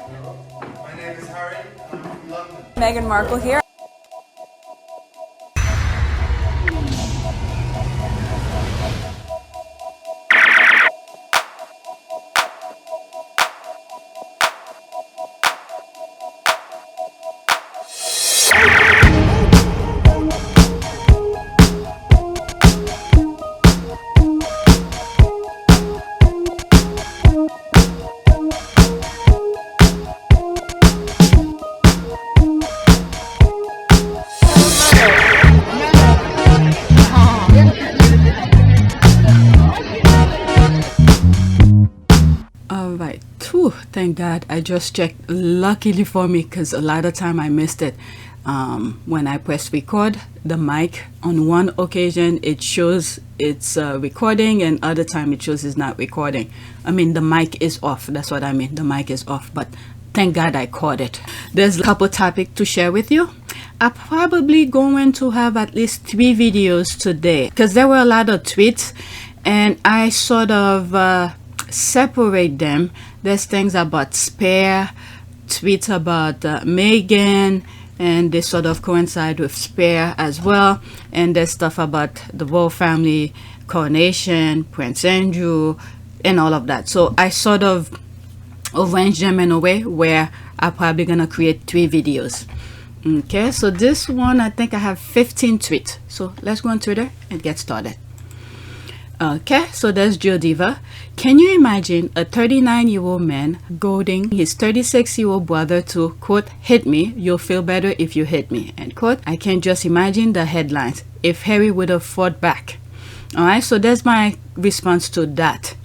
My name is Harry, and I'm from London. Meghan Markle here. Alright, thank God I just checked, luckily for me, because a lot of time I missed it. When I press record, the mic on one occasion it shows it's recording, and other time it shows it's not recording. I mean, the mic is off, that's what I mean, the mic is off, but thank God I caught it. There's a couple topics to share with you. I'm probably going to have at least 3 videos today because there were a lot of tweets, and I sort of separate them. There's things about Spare, tweets about Meghan, and they sort of coincide with Spare as well. And there's stuff about the royal family, coronation, Prince Andrew, and all of that. So I sort of arrange them in a way where I'm probably gonna create 3 videos. Okay, so this one, I think I have 15 tweets. So let's go on Twitter and get started. Okay, so there's Joe Diva. Can you imagine a 39-year-old man goading his 36-year-old brother to, quote, hit me, you'll feel better if you hit me, end quote. I can just imagine the headlines if Harry would have fought back. Alright, so that's my response to that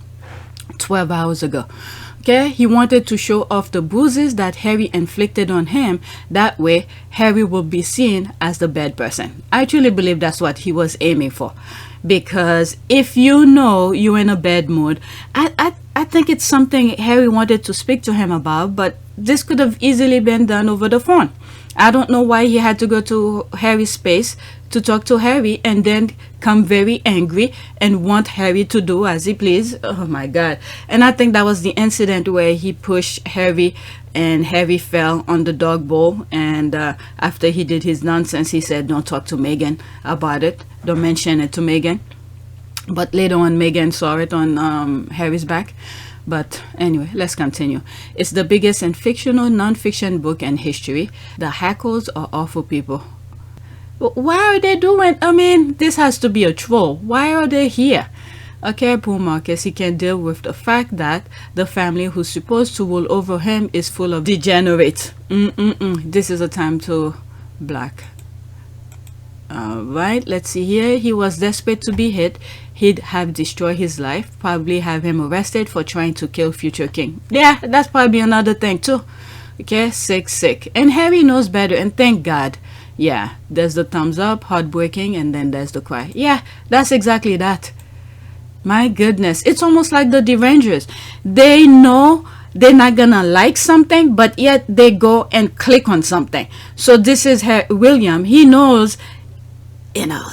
12 hours ago. Okay, he wanted to show off the bruises that Harry inflicted on him. That way, Harry will be seen as the bad person. I truly believe that's what he was aiming for. Because if you know you're in a bad mood, I think it's something Harry wanted to speak to him about, but this could have easily been done over the phone. I don't know why he had to go to Harry's space to talk to Harry and then come very angry and want Harry to do as he please. Oh my God. And I think that was the incident where he pushed Harry and Harry fell on the dog bowl, and after he did his nonsense, he said don't talk to Meghan about it, don't mention it to Meghan. But later on, Meghan saw it on Harry's back. But anyway, let's continue. It's the biggest and fictional non-fiction book in history. The hackles are awful people. Why are they doing? I mean, this has to be a troll. Why are they here? Okay, poor Marcus, he can deal with the fact that the family who's supposed to rule over him is full of degenerates. This is a time to black. Alright, let's see here. He was desperate to be hit. He'd have destroyed his life, probably have him arrested for trying to kill future king. Yeah, that's probably another thing too. Okay, sick. And Harry knows better, and thank God. Yeah, there's the thumbs up, heartbreaking, and then there's the cry. Yeah, that's exactly that. My goodness, it's almost like the derangers. They know they're not gonna like something, but yet they go and click on something. So this is William. He knows, you know,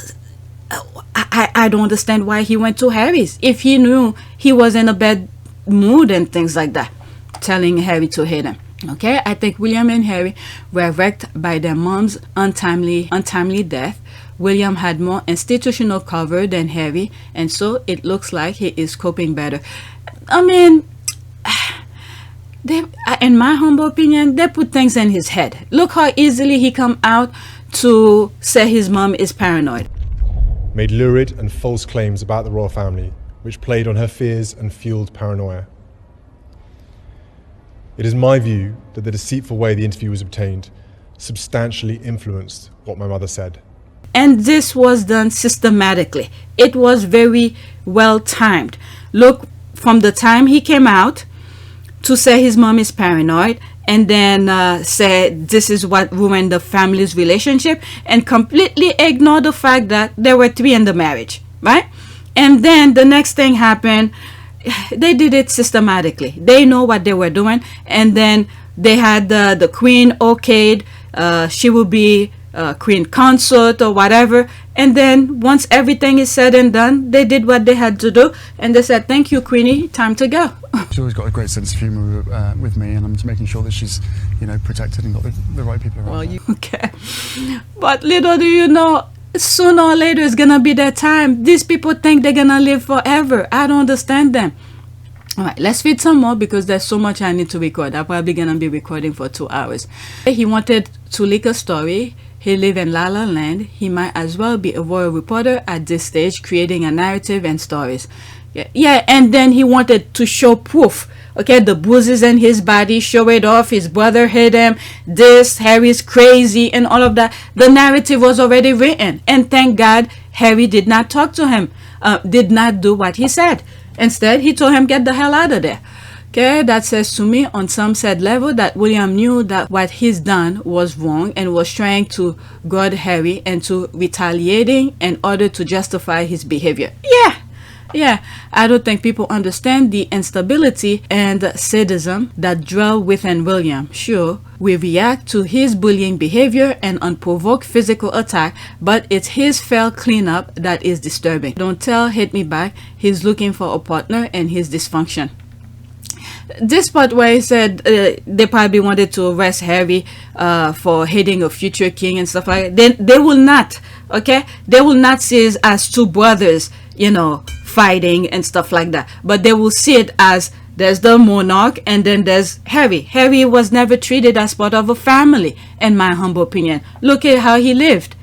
I don't understand why he went to Harry's if he knew he was in a bad mood and things like that, telling Harry to hit him. Okay, I think William and Harry were wrecked by their mom's untimely death. William had more institutional cover than Harry, and so it looks like he is coping better. I mean, in my humble opinion, they put things in his head. Look how easily he come out to say his mom is paranoid. Made lurid and false claims about the royal family, which played on her fears and fueled paranoia. It is my view that the deceitful way the interview was obtained substantially influenced what my mother said. And this was done systematically. It was very well timed. Look, from the time he came out to say his mom is paranoid, and then say this is what ruined the family's relationship, and completely ignore the fact that there were 3 in the marriage, right? And then the next thing happened. They did it systematically. They know what they were doing, and then they had the queen okayed. She will be queen consort or whatever, and then once everything is said and done, they did what they had to do, and they said, thank you, Queenie, time to go. she's always got a great sense of humour with me, and I'm just making sure that she's, you know, protected and got the right people around. Well, okay. But little do you know, sooner or later it's gonna be their time. These people think they're gonna live forever. I don't understand them. All right, let's read some more because there's so much I need to record. I'm probably gonna be recording for 2 hours. He wanted to leak a story. He live in La La Land. He might as well be a royal reporter at this stage, creating a narrative and stories. Yeah, and then he wanted to show proof. Okay, the bruises in his body, show it off. His brother hit him. This, Harry's crazy, and all of that. The narrative was already written, and thank God Harry did not talk to him. Did not do what he said. Instead, he told him, get the hell out of there. Okay, that says to me on some said level that William knew that what he's done was wrong and was trying to goad Harry into retaliating in order to justify his behavior. Yeah, I don't think people understand the instability and sadism that dwell within William. Sure, we react to his bullying behavior and unprovoked physical attack, but it's his failed cleanup that is disturbing. Don't tell, hit me back. He's looking for a partner and his dysfunction. This part where he said they probably wanted to arrest Harry for hitting a future king and stuff like that. They will not, okay? They will not see it as two brothers, you know, fighting and stuff like that. But they will see it as there's the monarch and then there's Harry. Harry was never treated as part of a family, in my humble opinion. Look at how he lived.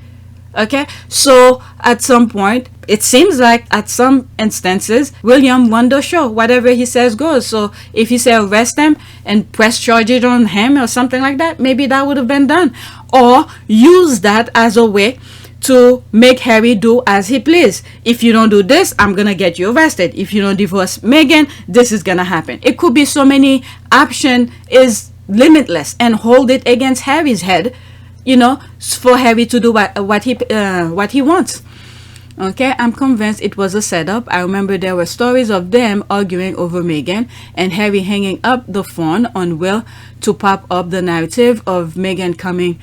Okay, so at some point, it seems like at some instances, William won the show. Whatever he says goes. So if he said arrest him and press charges on him or something like that, maybe that would have been done. Or use that as a way to make Harry do as he please. If you don't do this, I'm gonna get you arrested. If you don't divorce Meghan, this is gonna happen. It could be so many options, is limitless, and hold it against Harry's head, you know, for Harry to do what he wants. Okay, I'm convinced it was a setup. I remember there were stories of them arguing over Meghan and Harry hanging up the phone on Will to pop up the narrative of Meghan coming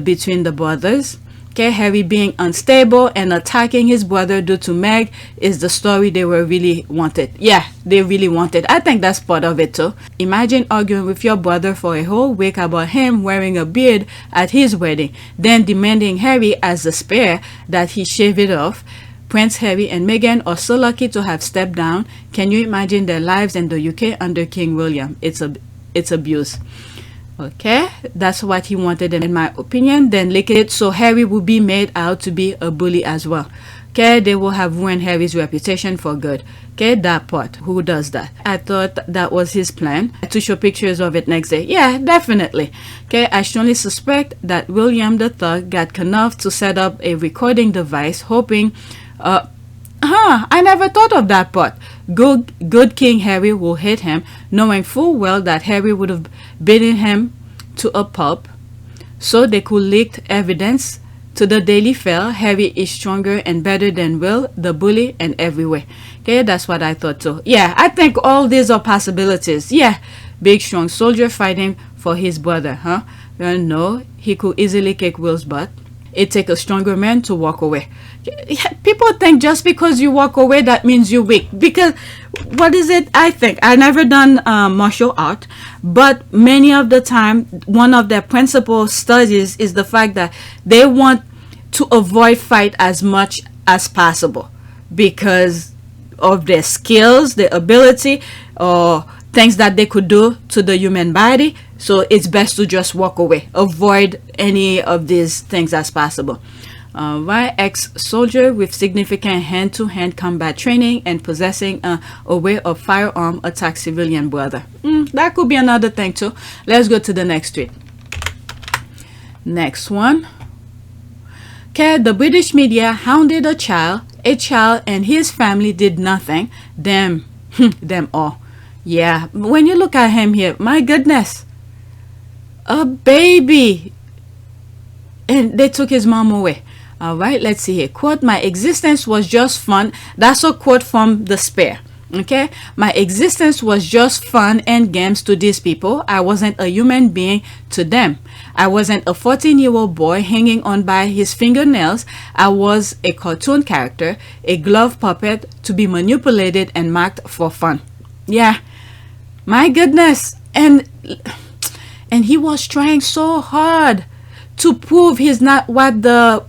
between the brothers. Okay, Harry being unstable and attacking his brother due to Meg is the story they were really wanted. Yeah, they really wanted. I think that's part of it too. Imagine arguing with your brother for a whole week about him wearing a beard at his wedding, then demanding Harry as a spare that he shave it off. Prince Harry and Meghan are so lucky to have stepped down. Can you imagine their lives in the UK under King William? It's abuse. Okay, that's what he wanted in my opinion. Then lick it so Harry will be made out to be a bully as well. Okay, they will have ruined Harry's reputation for good. Okay, that part, who does that? I thought that was his plan to show pictures of it next day. Yeah, definitely. Okay, I strongly suspect that William the Thug got enough to set up a recording device, hoping I never thought of that part. Good King Harry will hit him, knowing full well that Harry would have beaten him to a pulp, so they could leak evidence to the Daily Fail. Harry is stronger and better than Will, the bully, and everywhere. Okay, that's what I thought too. Yeah, I think all these are possibilities. Yeah, big strong soldier fighting for his brother, huh? No, he could easily kick Will's butt. It takes a stronger man to walk away. People think just because you walk away that means you're weak. Because what is it? I think I never done martial art, but many of the time one of their principal studies is the fact that they want to avoid fight as much as possible because of their skills, their ability, or things that they could do to the human body. So it's best to just walk away, avoid any of these things as possible. Right, ex-soldier with significant hand-to-hand combat training and possessing a way of firearm attack civilian brother. That could be another thing too. Let's go to the next tweet. Next one. Okay, the British media hounded a child and his family did nothing. Them all. Yeah, when you look at him here, my goodness, a baby, and they took his mom away. All right, let's see here. Quote, my existence was just fun. That's a quote from The Spare. Okay, my existence was just fun and games to these people. I wasn't a human being to them. I wasn't a 14-year-old boy hanging on by his fingernails. I was a cartoon character, a glove puppet to be manipulated and marked for fun. Yeah, My goodness. And he was trying so hard to prove he's not what the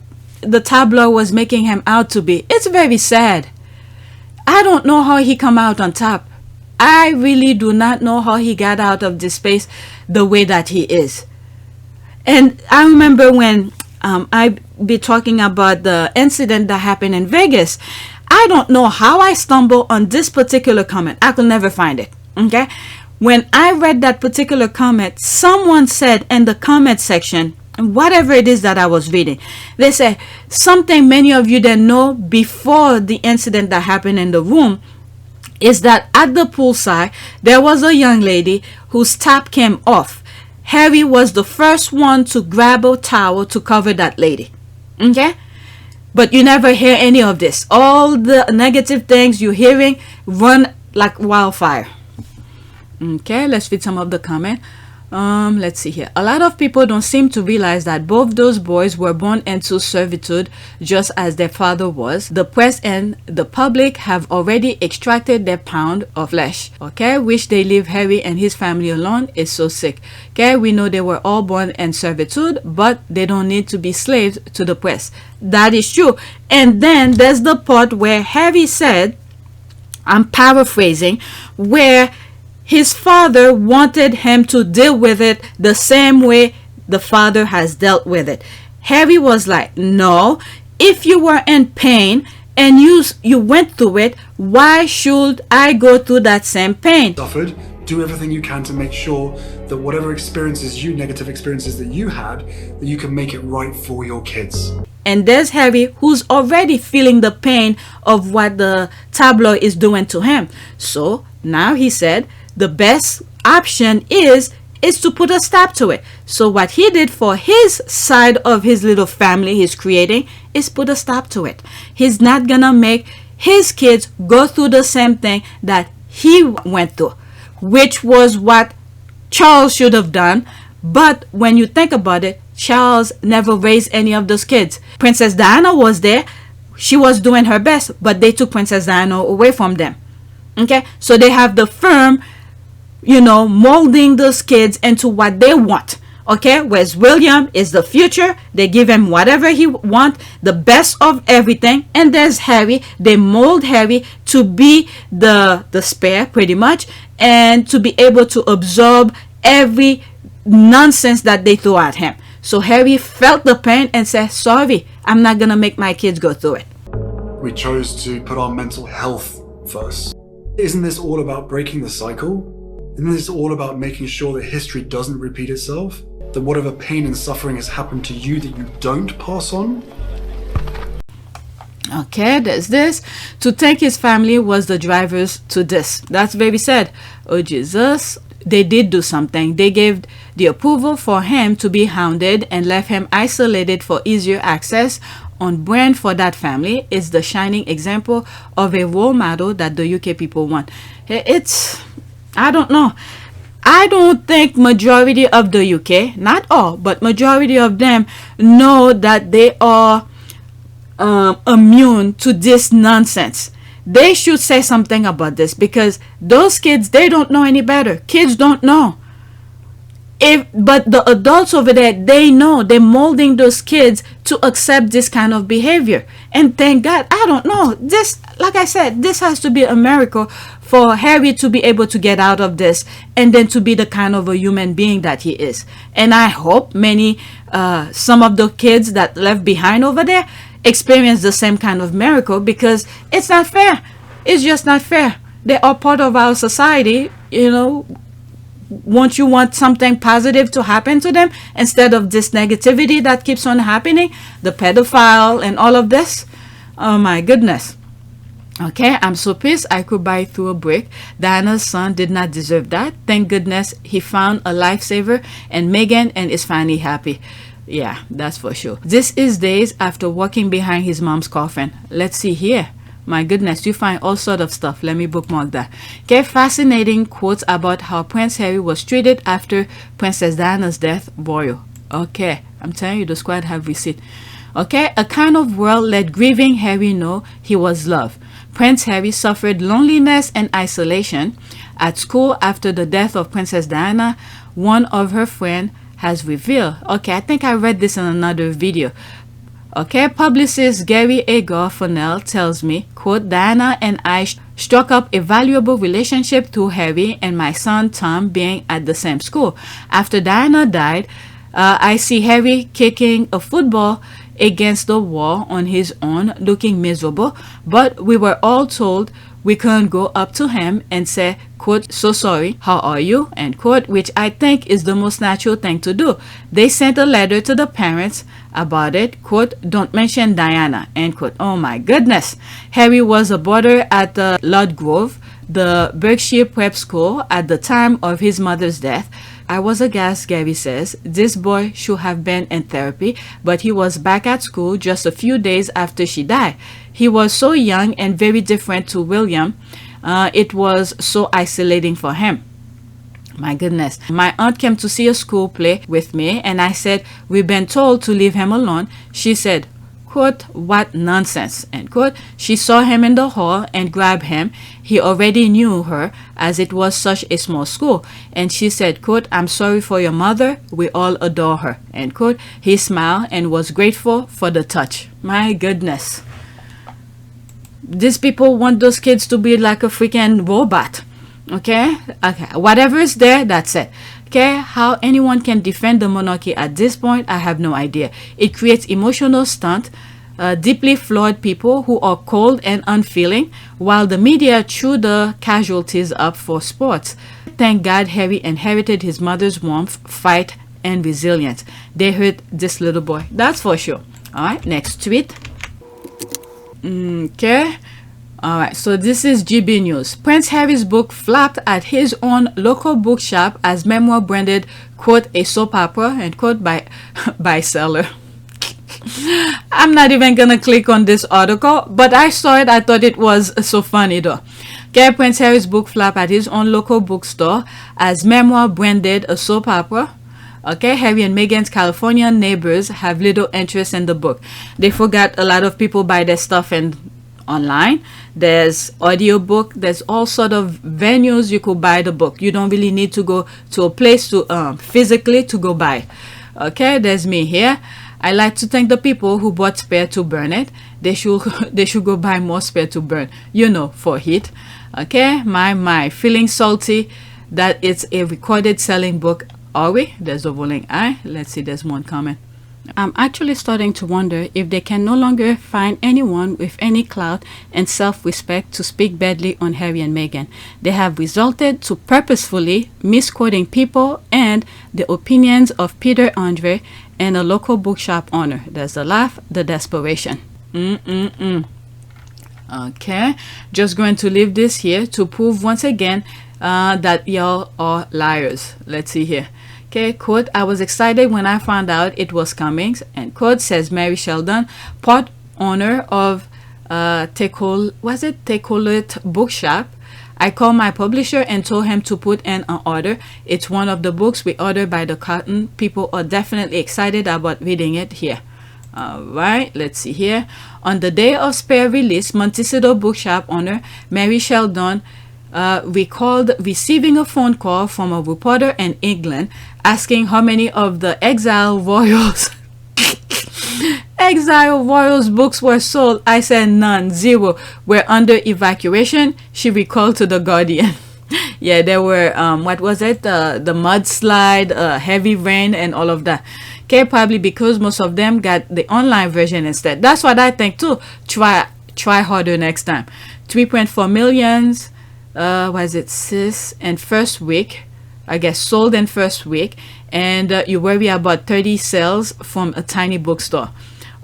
tabloid was making him out to be. It's very sad. I don't know how he come out on top. I really do not know how he got out of this space the way that he is. And I remember when I be talking about the incident that happened in Vegas. I don't know how I stumbled on this particular comment. I could never find it. Okay? When I read that particular comment, someone said in the comment section, whatever it is that I was reading, they said something many of you didn't know before the incident that happened in the room is that at the poolside there was a young lady whose top came off. Harry was the first one to grab a towel to cover that lady. Okay? But you never hear any of this. All the negative things you're hearing run like wildfire. Okay, let's read some of the comment. Let's see here. A lot of people don't seem to realize that both those boys were born into servitude just as their father was. The press and the public have already extracted their pound of flesh. Okay, wish they leave Harry and his family alone. Is so sick. Okay, we know they were all born in servitude, but they don't need to be slaves to the press. That is true. And then there's the part where Harry said, I'm paraphrasing, where his father wanted him to deal with it the same way the father has dealt with it. Harry was like, no, if you were in pain and you went through it, why should I go through that same pain? Suffered. Do everything you can to make sure that whatever negative experiences that you had, that you can make it right for your kids. And there's Harry, who's already feeling the pain of what the tabloid is doing to him. So now he said, the best option is to put a stop to it. So what he did for his side of his little family he's creating is put a stop to it. He's not gonna make his kids go through the same thing that he went through, which was what Charles should have done. But when you think about it, Charles never raised any of those kids. Princess Diana was there. She was doing her best, but they took Princess Diana away from them. Okay, so they have the firm, molding those kids into what they want. Okay, whereas William is the future. They give him whatever he want, the best of everything. And there's Harry. They mold Harry to be the spare, pretty much, and to be able to absorb every nonsense that they throw at him. So Harry felt the pain and said, sorry, I'm not gonna make my kids go through it. We chose to put our mental health first. Isn't this all about breaking the cycle? Isn't this all about making sure that history doesn't repeat itself? That whatever pain and suffering has happened to you, that you don't pass on? Okay, there's this. To take his family was the drivers to this. That's very sad. Oh, Jesus. They did do something. They gave the approval for him to be hounded and left him isolated for easier access. On brand for that family is the shining example of a role model that the UK people want. I don't know. I don't think majority of the UK, not all, but majority of them know that they are immune to this nonsense. They should say something about this, because those kids, they don't know any better. Kids don't know. But the adults over there, they know. They're molding those kids to accept this kind of behavior. And thank God, I don't know. This, like I said, this has to be a miracle for Harry to be able to get out of this and then to be the kind of a human being that he is. And I hope some of the kids that left behind over there experience the same kind of miracle, because it's not fair. It's just not fair. They are part of our society, Won't you want something positive to happen to them instead of this negativity that keeps on happening? The pedophile and all of this. Oh my goodness. Okay, I'm so pissed I could buy through a brick. Diana's son did not deserve that. Thank goodness he found a lifesaver and Meghan and is finally happy. Yeah, that's for sure. This is days after walking behind his mom's coffin. Let's see here. My goodness, you find all sort of stuff. Let me bookmark that. Okay, fascinating quotes about how Prince Harry was treated after Princess Diana's death. Royal. Okay, I'm telling you, the squad have receipt. Okay, a kind of world let grieving Harry know he was loved. Prince Harry suffered loneliness and isolation at school after the death of Princess Diana, one of her friends has revealed. Okay, I think I read this in another video. Okay, publicist Gary Agar Fennell tells me, quote, Diana and I struck up a valuable relationship through Harry and my son Tom being at the same school. After Diana died, I see Harry kicking a football against the wall on his own, looking miserable, but we were all told we couldn't go up to him and say, quote, so sorry, how are you, end quote, which I think is the most natural thing to do. They sent a letter to the parents about it, quote, don't mention Diana, end quote. Oh my goodness. Harry was a boarder at Lord Grove, the Berkshire prep school, at the time of his mother's death. I was aghast, Gary says. This boy should have been in therapy, but he was back at school just a few days after she died. He was so young and very different to William. It was so isolating for him. My goodness. My aunt came to see a school play with me, and I said, we've been told to leave him alone. She said, quote, what nonsense, end quote. She saw him in the hall and grabbed him. He already knew her, as it was such a small school. And she said, quote, I'm sorry for your mother. We all adore her, end quote. He smiled and was grateful for the touch. My goodness. These people want those kids to be like a freaking robot. Okay? Okay. Whatever is there, that's it. Okay? How anyone can defend the monarchy at this point, I have no idea. It creates emotional stunt, deeply flawed people who are cold and unfeeling, while the media chew the casualties up for sports. Thank God Harry inherited his mother's warmth, fight, and resilience. They hurt this little boy. That's for sure. Alright, next tweet. Okay. Alright, so this is GB News. Prince Harry's book flopped at his own local bookshop as memoir branded, quote, a soap opera, and quote, by bestseller. I'm not even gonna click on this article, but I saw it. I thought it was so funny though. Okay, Prince Harry's book flopped at his own local bookstore as memoir branded a soap opera. Okay, Harry and Meghan's California neighbors have little interest in the book. They forgot a lot of people buy their stuff and online. There's audiobook. There's all sort of venues you could buy the book. You don't really need to go to a place to physically to go buy. Okay, there's me here. I like to thank the people who bought Spare to Burn it. They should go buy more Spare to Burn. You know, for heat. Okay, my feeling salty that it's a recorded selling book. Are we? There's a rolling eye. Let's see, there's one comment. I'm actually starting to wonder if they can no longer find anyone with any clout and self-respect to speak badly on Harry and Meghan. They have resorted to purposefully misquoting people and the opinions of Peter Andre and a local bookshop owner. There's the laugh, the desperation. Okay, just going to leave this here to prove once again that y'all are liars. Let's see here. Okay, quote, I was excited when I found out it was coming, and quote, says Mary Sheldon, part owner of Tecolet Bookshop. I called my publisher and told him to put in an order. It's one of the books we ordered by the carton. People are definitely excited about reading it here. Alright, let's see here. On the day of Spare release, Montecito Bookshop owner Mary Sheldon recalled receiving a phone call from a reporter in England asking how many of the Exile Royals books were sold. I said none, 0, were under evacuation, she recalled to The Guardian. Yeah, there were what was it, the mudslide, heavy rain and all of that. Okay, probably because most of them got the online version instead. That's what I think too. Try harder next time. 3.4 millions was it sis and first week, I guess, sold in first week, and you worry about 30 sales from a tiny bookstore.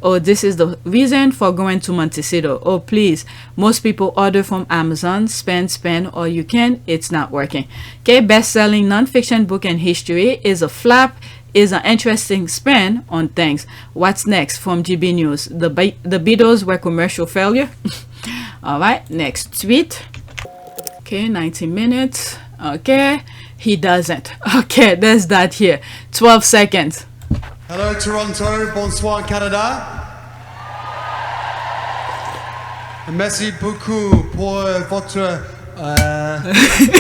Oh, this is the reason for going to Montecito. Oh, please. Most people order from Amazon. Spend all you can. It's not working. Okay, best-selling non-fiction book in history is a flop, is an interesting spin on things. What's next from GB News? The Beatles were commercial failure. All right, next tweet. Okay, 19 minutes. Okay, he doesn't. Okay, there's that here. 12 seconds. Hello, Toronto. Bonsoir, Canada. Merci beaucoup pour votre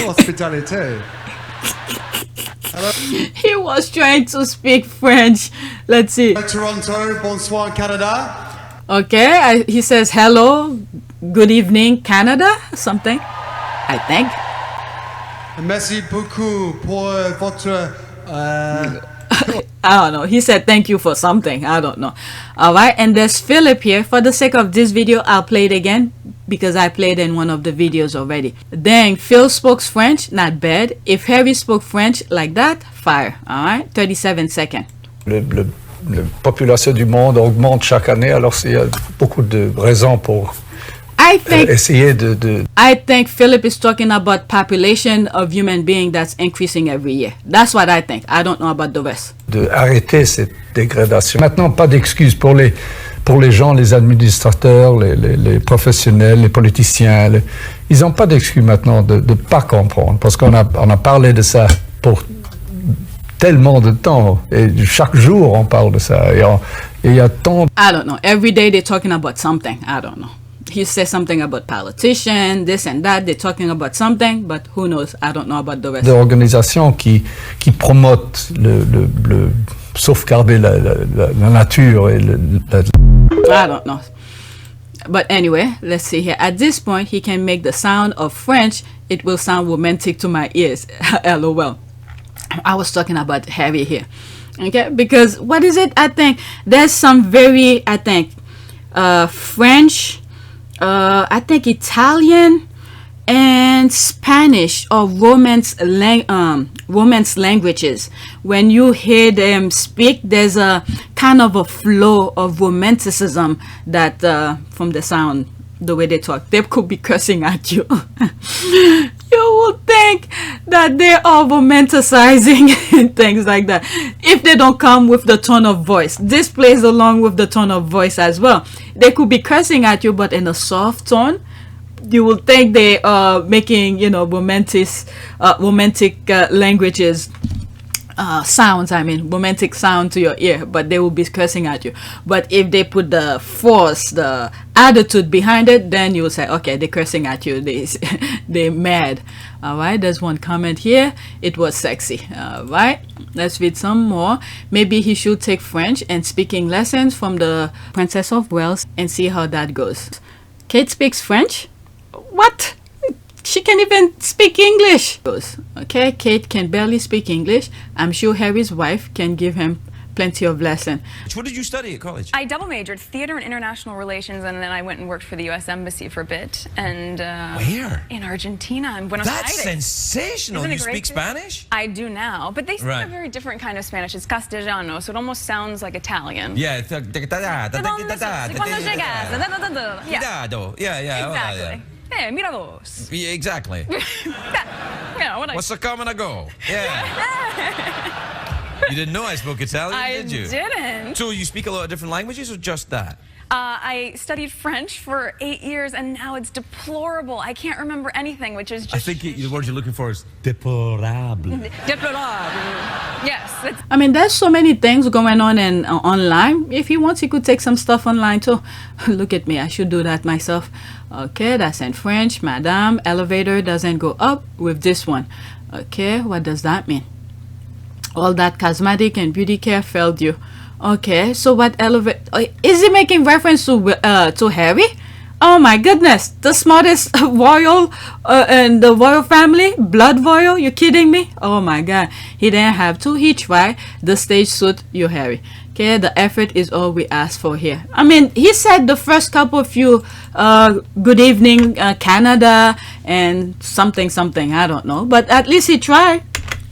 hospitalité. He was trying to speak French. Let's see. Toronto, bonsoir Canada. Okay, he says hello, good evening, Canada, something, I think. Merci beaucoup pour votre I don't know. He said thank you for something. I don't know. All right, and there's Philip here. For the sake of this video, I'll play it again because I played in one of the videos already. Dang, Phil spoke French, not bad. If Harry spoke French like that, fire. All right, 37 seconds. La population du monde augmente chaque année, alors il y a beaucoup de raisons pour essayer de... I think Philip is talking about population of human being that's increasing every year. That's what I think. I don't know about the rest. De arrêter cette dégradation. Maintenant, pas d'excuses pour les gens, les administrateurs, les professionnels, les politiciens. Ils n'ont pas d'excuses maintenant de ne pas comprendre, parce qu'on a parlé de ça pour tellement de temps, et chaque jour on parle de ça, et il y a tant... I don't know. Every day they're talking about something. I don't know. He says something about politician, this and that. They're talking about something, but who knows? I don't know about the rest. D'organisations qui promotent le sauvegarder la nature et I don't know. But anyway, let's see here. At this point, he can make the sound of French. It will sound romantic to my ears. LOL. I was talking about Harry here. Okay, because what is it? I think there's some very, I think, French, I think Italian and Spanish or Romance languages. When you hear them speak, there's a kind of a flow of romanticism that from the sound, the way they talk. They could be cursing at you. You would think that they are romanticizing and things like that if they don't come with the tone of voice. This plays along with the tone of voice as well. They could be cursing at you, but in a soft tone. You will think they are making, you know, romantic languages, sounds. I mean, romantic sound to your ear, but they will be cursing at you. But if they put the force, the attitude behind it, then you will say, okay, they're cursing at you. They're mad. All right. There's one comment here. It was sexy. All right. Let's read some more. Maybe he should take French and speaking lessons from the Princess of Wales and see how that goes. Kate speaks French. What? She can't even speak English. Okay, Kate can barely speak English. I'm sure Harry's wife can give him plenty of lessons. What did you study at college? I double majored theater and international relations, and then I went and worked for the U.S. Embassy for a bit. And where? In Argentina, in Buenos Aires. That's sensational. You speak Spanish? I do now, but they speak a very different kind of Spanish. It's Castellano, so it almost sounds like Italian. Yeah. Exactly. Hey, mira vos. Yeah, exactly. What's a come and a go? Yeah. You didn't know I spoke Italian, did you? I didn't. So you speak a lot of different languages or just that? I studied French for 8 years, and now it's deplorable. I can't remember anything, which is just... I think the word you're looking for is déplorable. Déplorable. Yes. I mean, there's so many things going on in online. If he wants, he could take some stuff online too. Look at me. I should do that myself. Okay, that's in French. Madame, elevator doesn't go up with this one. Okay, what does that mean? All that cosmetic and beauty care failed you. Okay, so what is he making reference to Harry? Oh my goodness, the smartest royal in the royal family, blood royal. You kidding me? Oh my God, he didn't have to. He tried. The stage suit you, Harry. Okay, the effort is all we ask for here. I mean, he said the first couple of you, good evening, Canada, and something. I don't know, but at least he tried.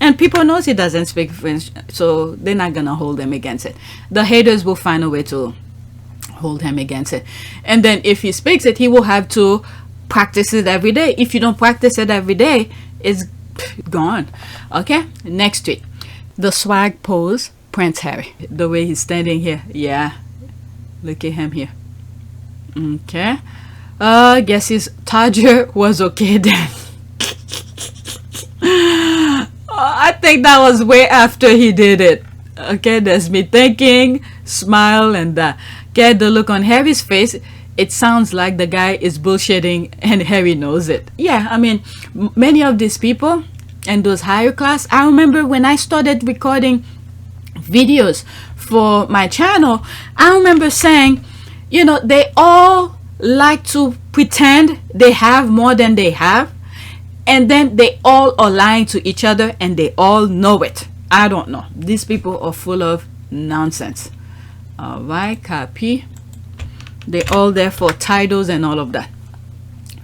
And people knows he doesn't speak French, so they're not gonna hold him against it. The haters will find a way to hold him against it. And then if he speaks it, he will have to practice it every day. If you don't practice it every day, it's gone. Okay, next tweet. The swag pose, Prince Harry. The way he's standing here. Yeah, look at him here. Okay. Guess his Tadger was okay then. I think that was way after he did it. Okay, there's me thinking, smile, and that. Okay, the look on Harry's face, it sounds like the guy is bullshitting and Harry knows it. Yeah, I mean, many of these people and those higher class, I remember when I started recording videos for my channel, I remember saying, you know, they all like to pretend they have more than they have, and then they all are lying to each other and they all know it. I don't know. These people are full of nonsense. All right, copy. They all there for titles and all of that.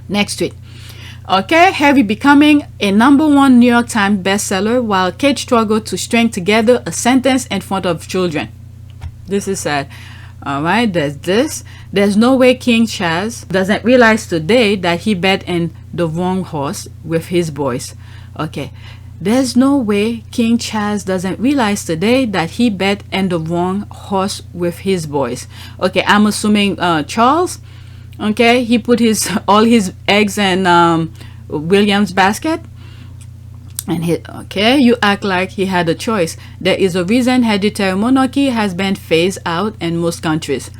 Next tweet. Okay, Harry becoming a #1 New York Times bestseller while Kate struggled to string together a sentence in front of children. This is sad. All right, there's this. There's no way King Charles doesn't realize today that he bet in the wrong horse with his boys. Okay, there's no way King Charles doesn't realize today that he bet in the wrong horse with his boys. Okay, I'm assuming Charles. Okay, he put all his eggs in William's basket. And okay, you act like he had a choice. There is a reason hereditary monarchy has been phased out in most countries.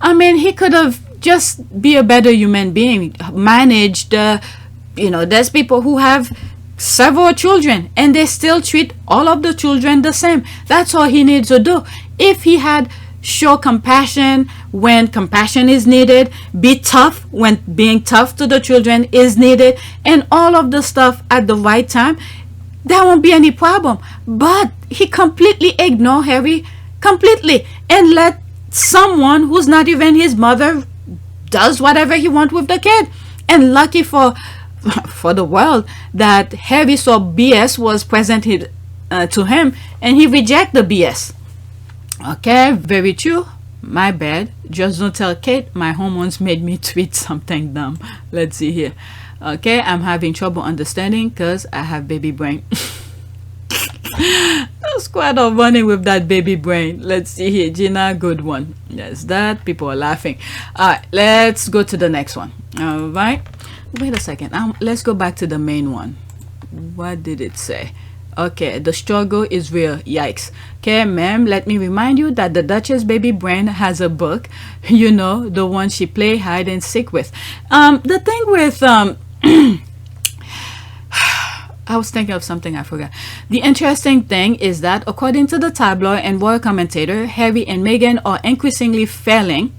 I mean, he could have just be a better human being, managed. You know, there's people who have several children and they still treat all of the children the same. That's all he needs to do. If he had show compassion when compassion is needed, be tough when being tough to the children is needed, and all of the stuff at the right time, there won't be any problem. But he completely ignored Harry completely and let someone who's not even his mother does whatever he wants with the kid. And lucky for the world that Harry saw BS was present to him and he rejected the BS. Okay, very true. My bad. Just don't tell Kate my hormones made me tweet something dumb. Let's see here. Okay, I'm having trouble understanding because I have baby brain. The squad are running with that baby brain. Let's see here. Gina, good one. Yes, that. People are laughing. Alright, let's go to the next one. Alright. Wait a second. Let's go back to the main one. What did it say? Okay, the struggle is real. Yikes. Okay, ma'am, let me remind you that the Duchess baby brain has a book. You know, the one she play hide and seek with. The thing with I was thinking of something I forgot. The interesting thing is that according to the tabloid and royal commentator, Harry and Meghan are increasingly failing.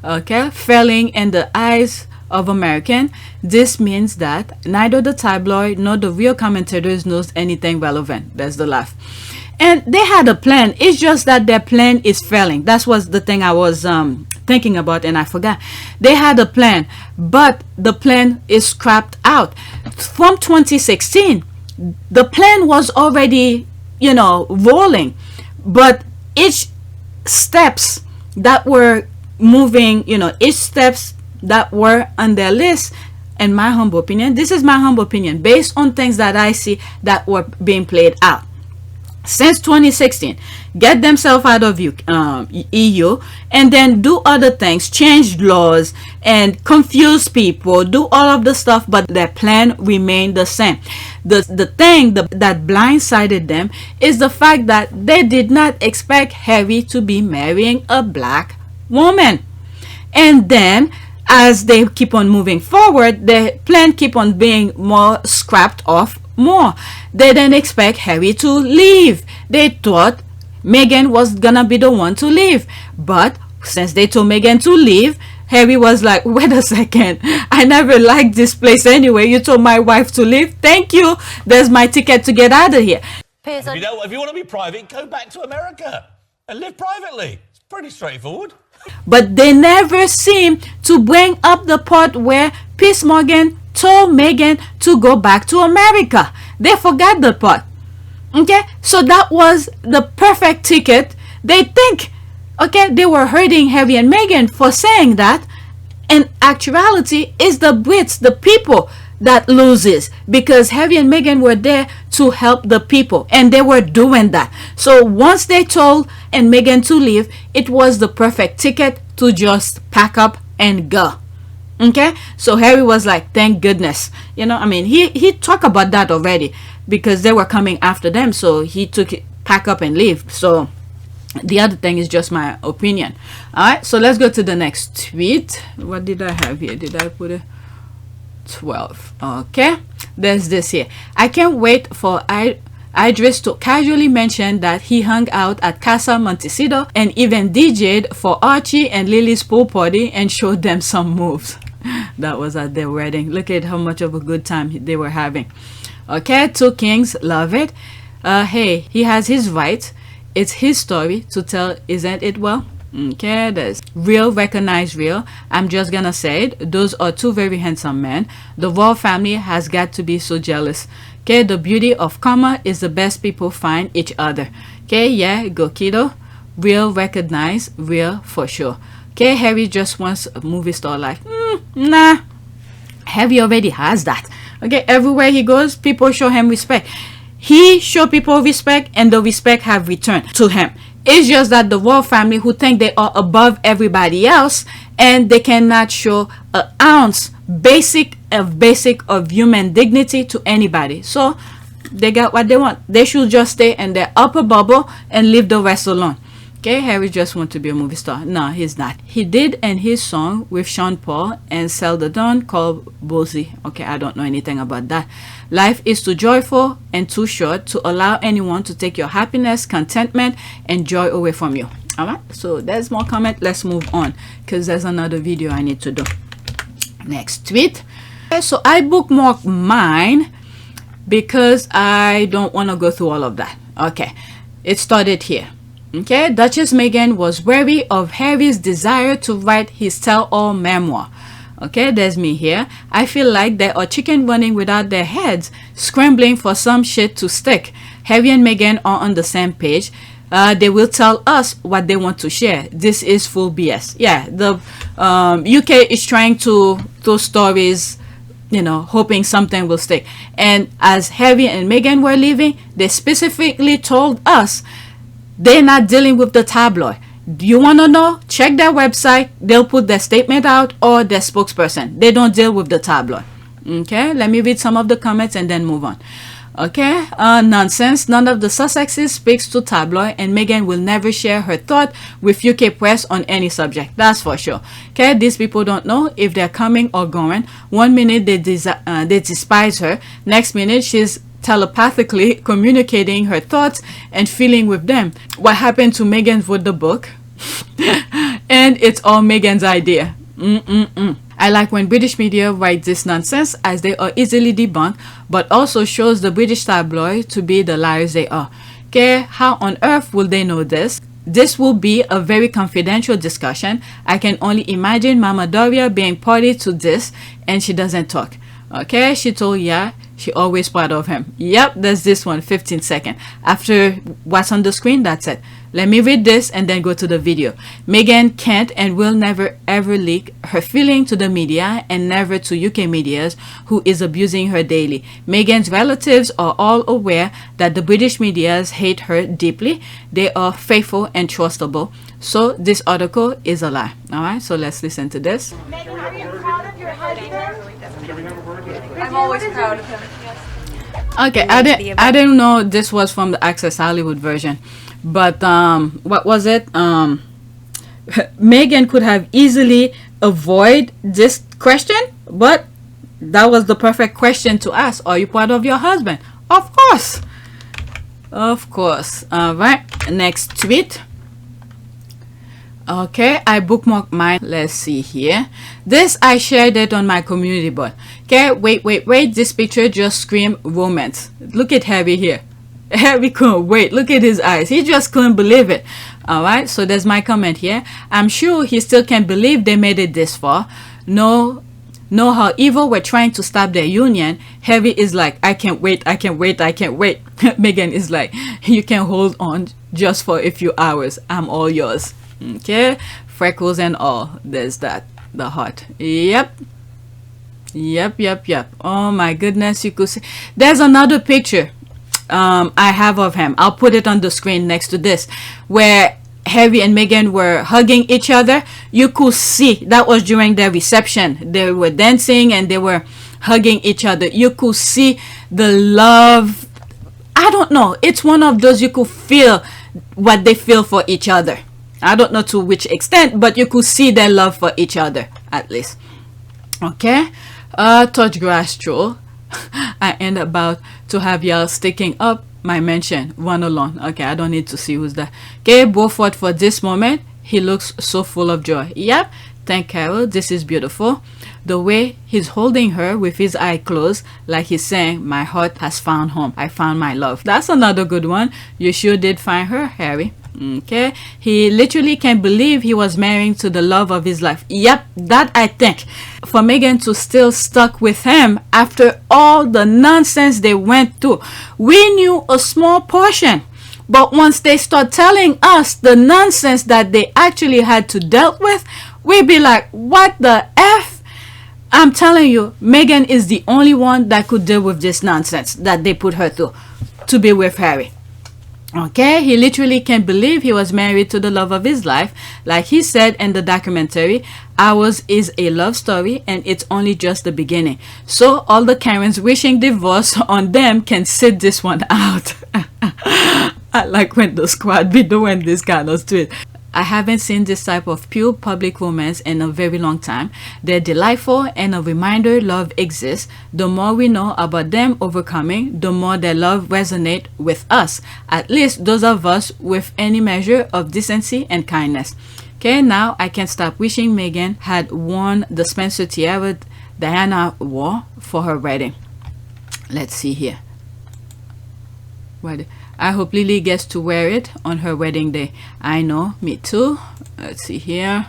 Okay, failing in the eyes of American. This means that neither the tabloid nor the real commentators knows anything relevant. That's the laugh. And they had a plan. It's just that their plan is failing. That was the thing I was thinking about and I forgot. They had a plan, but the plan is scrapped out. From 2016, the plan was already, you know, rolling, but each steps that were moving, you know, each steps that were on their list, in my humble opinion, this is my humble opinion, based on things that I see that were being played out since 2016, get themselves out of EU and then do other things, change laws and confuse people, do all of the stuff, but their plan remained the same. The thing that blindsided them is the fact that they did not expect Harry to be marrying a black woman. And then as they keep on moving forward, the plan keep on being more scrapped off more. They didn't expect Harry to leave. They thought Meghan was gonna be the one to leave. But since they told Meghan to leave, Harry was like, wait a second, I never liked this place anyway. You told my wife to leave. Thank you. There's my ticket to get out of here. If you want to be private, go back to America and live privately. It's pretty straightforward. But they never seem to bring up the part where Piers Morgan told Meghan to go back to America. They forgot the part. Okay, so that was the perfect ticket. They think, okay, they were hurting Harry and Meghan for saying that. In actuality, it's the Brits, the people, that loses, because Harry and Meghan were there to help the people and they were doing that. So once they told and Meghan to leave, it was the perfect ticket to just pack up and go. Okay, so Harry was like, thank goodness. You know, I mean, he talked about that already because they were coming after them, so he took it, pack up and leave. So The other thing is just my opinion. All right, so let's go to the next tweet. What did I have here? Did I put a 12? Okay, there's this here. I can't wait for Idris to casually mention that he hung out at Casa Montecito and even DJ'd for Archie and Lily's pool party and showed them some moves. That was at their wedding. Look at how much of a good time they were having. Okay, Two Kings, love it. Hey, he has his rights. It's his story to tell, isn't it? Well, okay, there's real, recognize real. I'm just gonna say it. Those are two very handsome men. The royal family has got to be so jealous. Okay, the beauty of karma is the best people find each other. Okay, yeah, go kiddo. Real, recognize real for sure. Okay, Harry just wants a movie star life. Nah, Harry already has that. Okay, everywhere he goes, people show him respect. He show people respect, and the respect have returned to him. It's just that the royal family who think they are above everybody else, and they cannot show an ounce basic of human dignity to anybody. So they got what they want. They should just stay in their upper bubble and leave the rest alone. Okay, Harry just wants to be a movie star. No, he's not. He did in his song with Sean Paul and Celdon called Bozy. Okay, I don't know anything about that. Life is too joyful and too short to allow anyone to take your happiness, contentment, and joy away from you. All right, so there's more comment. Let's move on because there's another video I need to do. Next tweet. Okay, so I bookmarked mine because I don't want to go through all of that. Okay, it started here. Okay, Duchess Meghan was wary of Harry's desire to write his tell-all memoir. Okay, there's me here. I feel like they are chicken running without their heads, scrambling for some shit to stick. Harry and Meghan are on the same page. They will tell us what they want to share. This is full BS. Yeah, the UK is trying to throw stories, you know, hoping something will stick. And as Harry and Meghan were leaving, they specifically told us they're not dealing with the tabloid. Do you want to know? Check their website. They'll put their statement out or their spokesperson. They don't deal with the tabloid. Okay, let me read some of the comments and then move on. Okay, nonsense. None of the Sussexes speaks to tabloid, and Meghan will never share her thought with UK press on any subject. That's for sure. Okay, these people don't know if they're coming or going. One minute they despise her. Next minute she's telepathically communicating her thoughts and feeling with them. What happened to Meghan with the book? And it's all Meghan's idea. I like when British media write this nonsense, as they are easily debunked, but also shows the British tabloid to be the liars they are. Okay, how on earth will they know this? This will be a very confidential discussion. I can only imagine Mama Doria being party to this, and she doesn't talk. Okay, she told she always proud of him. Yep, there's this one, 15 seconds. After what's on the screen, that's it. Let me read this and then go to the video. Meghan can't and will never ever leak her feeling to the media, and never to UK medias who is abusing her daily. Meghan's relatives are all aware that the British medias hate her deeply. They are faithful and trustable. So this article is a lie. All right, so let's listen to this. Meghan, are you proud of your husband? I'm always proud of him. Okay, I didn't know this was from the Access Hollywood version, but what was it? Meghan could have easily avoided this question, but that was the perfect question to ask. Are you proud of your husband? Of course, of course. All right, next tweet. Okay, I bookmarked mine. Let's see here. This, I shared it on my community board. Okay, wait. This picture just screamed romance. Look at Harry here. Harry couldn't wait. Look at his eyes. He just couldn't believe it. All right, so there's my comment here. I'm sure he still can't believe they made it this far. Know how evil we're trying to stop their union. Harry is like, I can't wait. Meghan is like, you can hold on just for a few hours. I'm all yours. Okay, freckles and all. There's that, the heart. Yep. Oh my goodness, you could see. There's another picture I have of him. I'll put it on the screen next to this, where Harry and Meghan were hugging each other. You could see that was during their reception. They were dancing and they were hugging each other. You could see the love. I don't know, it's one of those, you could feel what they feel for each other. I don't know to which extent, but you could see their love for each other at least. Okay, touch grass stroll. I end about to have y'all sticking up my mention, one alone. Okay, I don't need to see who's that. Okay, Beaufort for this moment. He looks so full of joy. Yep, thank Carol. This is beautiful. The way he's holding her with his eye closed, like he's saying, my heart has found home. I found my love. That's another good one. You sure did find her, Harry. Okay, he literally can't believe he was marrying to the love of his life. Yep, that I think. For Meghan to still stuck with him after all the nonsense they went through. We knew a small portion, but once they start telling us the nonsense that they actually had to deal with, we be like, what the F? I'm telling you, Meghan is the only one that could deal with this nonsense that they put her through to be with Harry. Okay, he literally can't believe he was married to the love of his life. Like he said in the documentary, ours is a love story and it's only just the beginning. So all the Karens wishing divorce on them can sit this one out. I like when the squad be doing this kind of shit. I haven't seen this type of pure public romance in a very long time. They're delightful and a reminder love exists. The more we know about them overcoming, the more their love resonates with us. At least those of us with any measure of decency and kindness. Okay, now I can't stop wishing Meghan had worn the Spencer tiara Diana wore for her wedding. Let's see here. What? I hope Lily gets to wear it on her wedding day. I know, me too. Let's see here.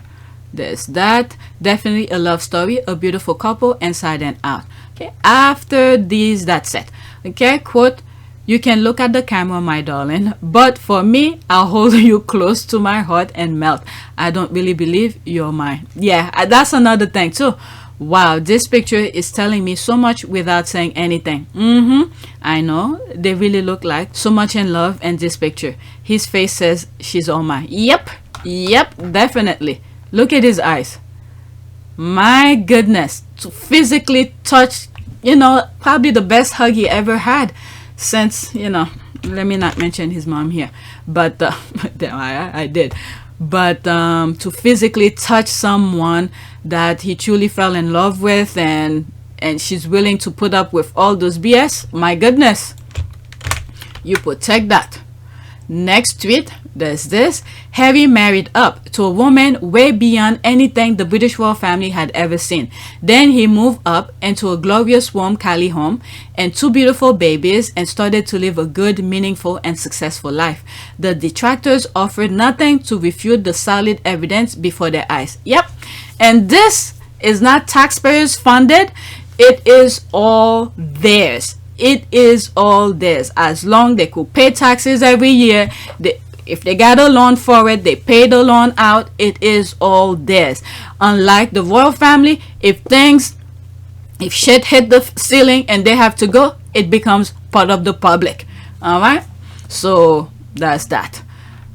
There's that. Definitely a love story, a beautiful couple inside and out. Okay, after these, that's it. Okay, quote, you can look at the camera, my darling, but for me, I'll hold you close to my heart and melt. I don't really believe you're mine. Yeah, that's another thing too. Wow, this picture is telling me so much without saying anything. I know, they really look like so much in love in this picture. His face says she's all mine. Yep, definitely. Look at his eyes. My goodness, to physically touch, probably the best hug he ever had since, let me not mention his mom here, but I did. But to physically touch someone that he truly fell in love with and she's willing to put up with all those BS, my goodness, you protect that. Next tweet, there's this. Harry married up to a woman way beyond anything the British royal family had ever seen. Then he moved up into a glorious warm Cali home and 2 beautiful babies and started to live a good, meaningful and successful life. The detractors offered nothing to refute the solid evidence before their eyes. Yep, and this is not taxpayers funded. It is all theirs. It is all theirs. As long they could pay taxes every year, if they got a loan for it, they pay the loan out. It is all theirs. Unlike the royal family, if shit hit the ceiling and they have to go, it becomes part of the public. All right, so that's that.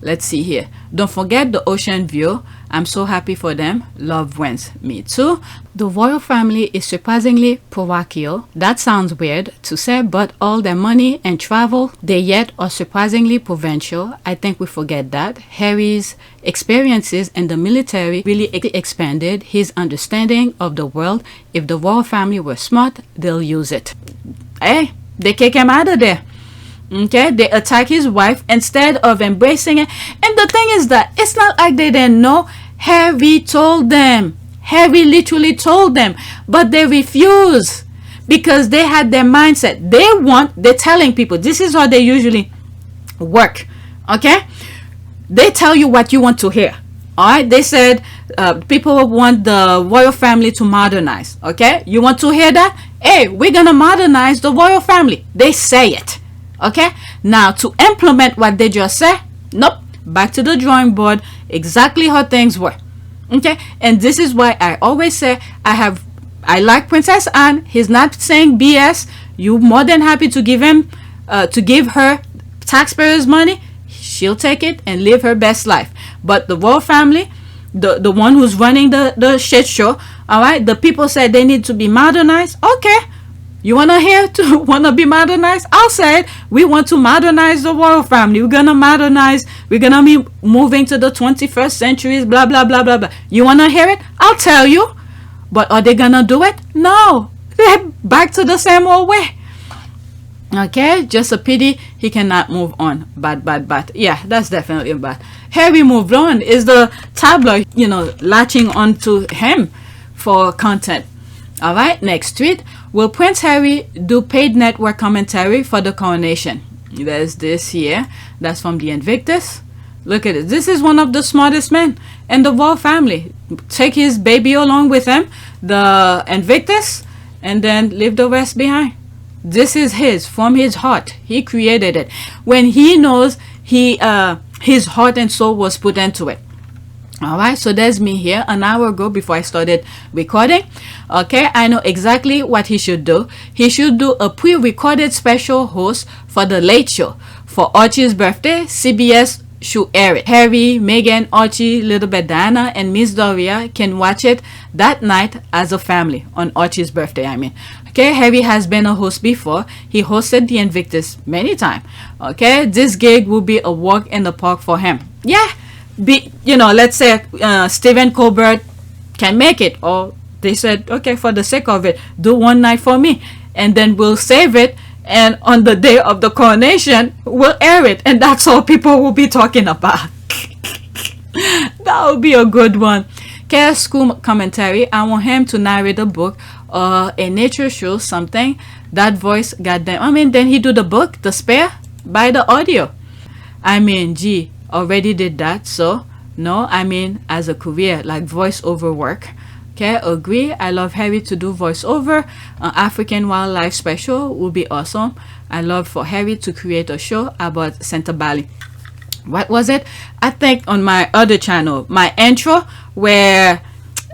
Let's see here. Don't forget the ocean view. I'm so happy for them. Love wins. Me too. The royal family is surprisingly parochial. That sounds weird to say, but all their money and travel, they yet are surprisingly provincial. I think we forget that. Harry's experiences in the military really expanded his understanding of the world. If the royal family were smart, they'll use it. Hey, they kick him out of there. Okay, they attack his wife instead of embracing it. And the thing is that it's not like they didn't know. Harry told them. Harry literally told them, but they refuse because they had their mindset. They're telling people, this is how they usually work. Okay, they tell you what you want to hear. All right, they said people want the royal family to modernize. Okay, you want to hear that? Hey, we're gonna modernize the royal family. They say it. Okay, now to implement what they just said, nope, back to the drawing board, exactly how things were. Okay, and this is why I always say I like Princess Anne. He's not saying BS. You're more than happy to give her taxpayers' money. She'll take it and live her best life. But the royal family, the one who's running the shit show, all right, the people said they need to be modernized. Okay, You want to hear to want to be modernized? I'll say it. We want to modernize the royal family. We're going to modernize. We're going to be moving to the 21st centuries, blah, blah, blah, blah, blah. You want to hear it? I'll tell you. But are they going to do it? No. They're back to the same old way. Okay, just a pity he cannot move on. But yeah, that's definitely bad. Harry moved on. Is the tabloid, latching onto him for content? All right, next tweet. Will Prince Harry do paid network commentary for the coronation? There's this here. That's from the Invictus. Look at it. This is one of the smartest men in the royal family. Take his baby along with him, the Invictus, and then leave the rest behind. This is his, from his heart. He created it. When he knows his heart and soul was put into it. All right, so there's me here an hour ago before I started recording. Okay, I know exactly what he should do. He should do a pre-recorded special host for the Late Show. For Archie's birthday, CBS should air it. Harry, Meghan, Archie, little bit Diana, and Miss Doria can watch it that night as a family on Archie's birthday, I mean. Okay, Harry has been a host before. He hosted the Invictus many times. Okay, this gig will be a walk in the park for him. Yeah, let's say Stephen Colbert can make it, or they said, okay, for the sake of it, do one night for me, and then we'll save it, and on the day of the coronation, we'll air it, and that's all people will be talking about. That would be a good one. Okay, school commentary. I want him to narrate a book or a nature show, something. That voice, goddamn. I mean, then he do the book, The Spare, by the audio. I mean, gee, already did that. So, no, I mean, as a career, like voiceover work. Okay, agree. I love Harry to do voiceover. African wildlife special will be awesome. I love for Harry to create a show about Santa Bali. What was it? I think on my other channel, my intro, where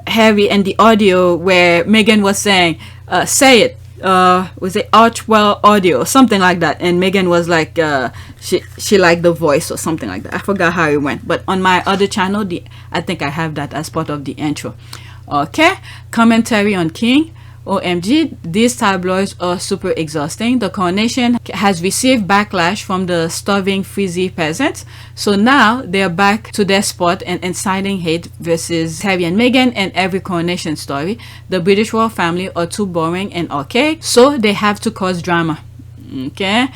Harry and the audio where Meghan was saying, say it. Was it Archwell audio or something like that? And Meghan was like, she liked the voice or something like that. I forgot how it went. But on my other channel, I think I have that as part of the intro. Okay, commentary on King. OMG, these tabloids are super exhausting. The coronation has received backlash from the starving frizzy peasants. So now they're back to their spot and inciting hate versus Harry and Meghan and every coronation story. The British royal family are too boring and archaic, so they have to cause drama. Okay,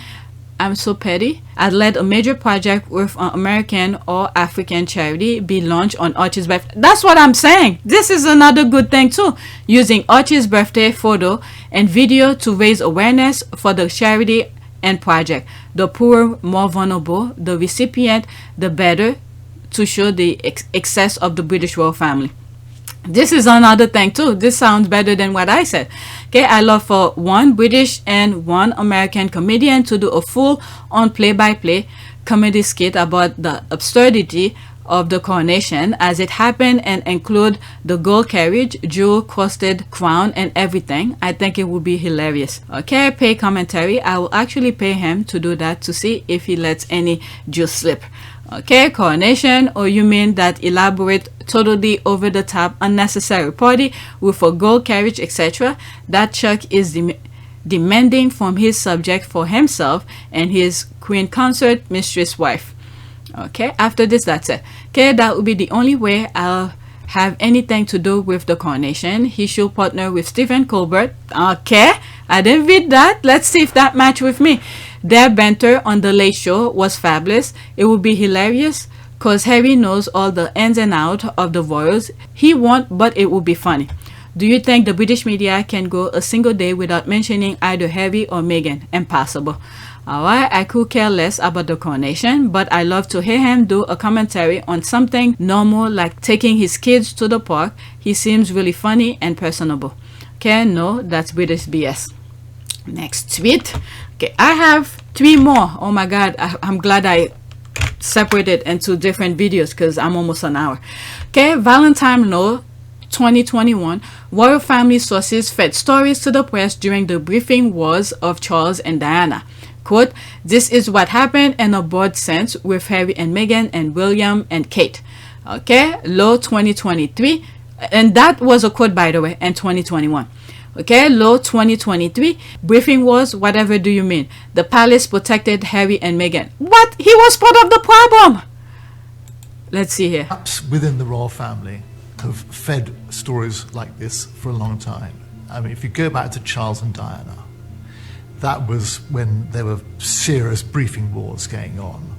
I'm so petty. I'd let a major project with an American or African charity be launched on Archie's birthday. That's what I'm saying. This is another good thing too. Using Archie's birthday photo and video to raise awareness for the charity and project. The poor, more vulnerable, the recipient, the better, to show the excess of the British royal family. This is another thing too. This sounds better than what I said. Okay, I love for one British and one American comedian to do a full-on play-by-play comedy skit about the absurdity of the coronation as it happened and include the gold carriage, jewel-crusted crown and everything. I think it would be hilarious. Okay, pay commentary. I will actually pay him to do that to see if he lets any juice slip. Okay, coronation, or you mean that elaborate, totally over-the-top, unnecessary party with a gold carriage, etc. that Chuck is demanding from his subject for himself and his queen consort, mistress wife. Okay, after this, that's it. Okay, that would be the only way I'll have anything to do with the coronation. He should partner with Stephen Colbert. Okay, I didn't read that. Let's see if that match with me. Their banter on the Late Show was fabulous. It would be hilarious because Harry knows all the ins and outs of the royals. He won't, but it would be funny. Do you think the British media can go a single day without mentioning either Harry or Meghan? Impossible. Alright, I could care less about the coronation, but I love to hear him do a commentary on something normal like taking his kids to the park. He seems really funny and personable. Okay, no, that's British BS. Next tweet. Okay, I have 3 more. Oh my god, I'm glad I separated into different videos because I'm almost an hour. Okay, Valentine Law 2021. Royal family sources fed stories to the press during the briefing wars of Charles and Diana. Quote, this is what happened in a broad sense with Harry and Meghan and William and Kate. Okay, Law 2023. And that was a quote, by the way, in 2021. Okay, Law 2023. Briefing was, whatever do you mean? The palace protected Harry and Meghan. What? He was part of the problem. Let's see here. Perhaps within the royal family have fed stories like this for a long time. I mean, if you go back to Charles and Diana, that was when there were serious briefing wars going on.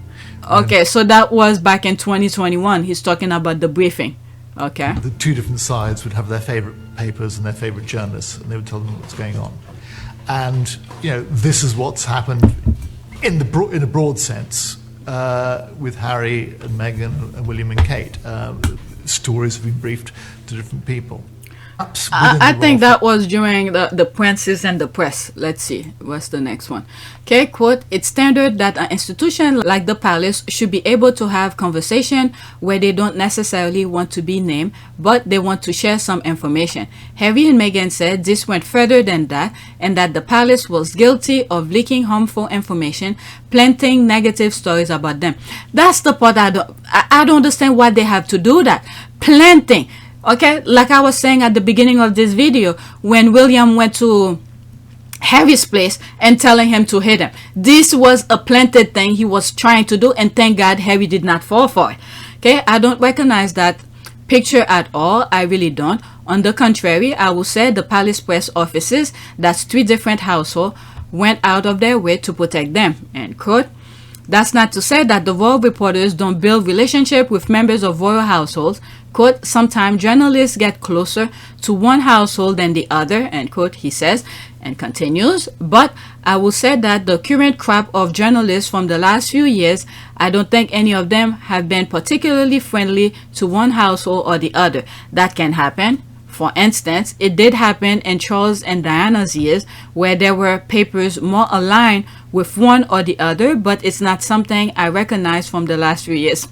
Okay, so that was back in 2021. He's talking about the briefing. Okay. The two different sides would have their favourite papers and their favourite journalists, and they would tell them what's going on. And, you know, this is what's happened in a broad sense with Harry and Meghan and William and Kate. Stories have been briefed to different people. I think that was during the princes and the press. Let's see, what's the next one? Okay, quote, it's standard that an institution like the palace should be able to have conversation where they don't necessarily want to be named, but they want to share some information. Harry and Meghan said this went further than that, and that the palace was guilty of leaking harmful information, planting negative stories about them. That's the part I don't understand why they have to do that. Planting. Okay, like I was saying at the beginning of this video, when William went to Harry's place and telling him to hit him, this was a planted thing he was trying to do, and thank God Harry did not fall for it. Okay, I don't recognize that picture at all. I really don't. On the contrary, I will say the palace press offices, that's 3 different households, went out of their way to protect them. End quote. That's not to say that the royal reporters don't build relationship with members of royal households. Quote, sometimes journalists get closer to one household than the other, end quote, he says, and continues. But I will say that the current crop of journalists from the last few years, I don't think any of them have been particularly friendly to one household or the other. That can happen. For instance, it did happen in Charles and Diana's years where there were papers more aligned with one or the other, but it's not something I recognize from the last few years.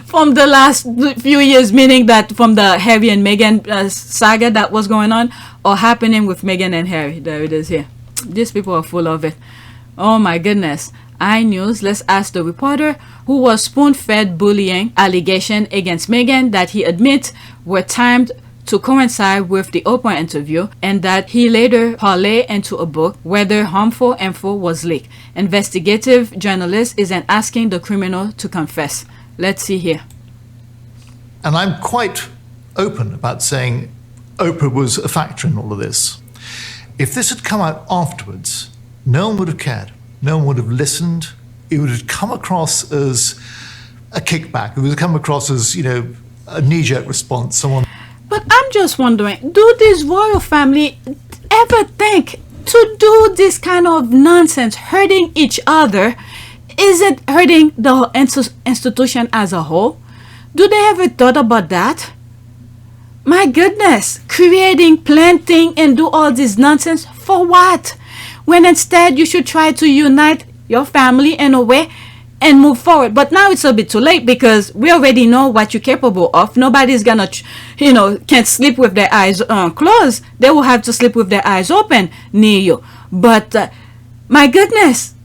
From the last few years, meaning that from the Harry and Meghan saga that was going on, or happening with Meghan and Harry. There it is here. These people are full of it. Oh my goodness. iNews, let's ask the reporter who was spoon-fed bullying allegation against Meghan that he admits were timed to coincide with the Oprah interview, and that he later parlayed into a book whether harmful info was leaked. Investigative journalist isn't asking the criminal to confess. Let's see here. And I'm quite open about saying Oprah was a factor in all of this. If this had come out afterwards, no one would have cared. No one would have listened. It would have come across as a kickback. It would have come across as, you know, a knee-jerk response. But I'm just wondering, do this royal family ever think to do this kind of nonsense, hurting each other? Is it hurting the institution as a whole? Do they ever thought about that? My goodness, creating, planting, and do all this nonsense for what? When instead you should try to unite your family in a way and move forward. But now it's a bit too late because we already know what you're capable of. Nobody's gonna, can't sleep with their eyes closed. They will have to sleep with their eyes open near you. But my goodness.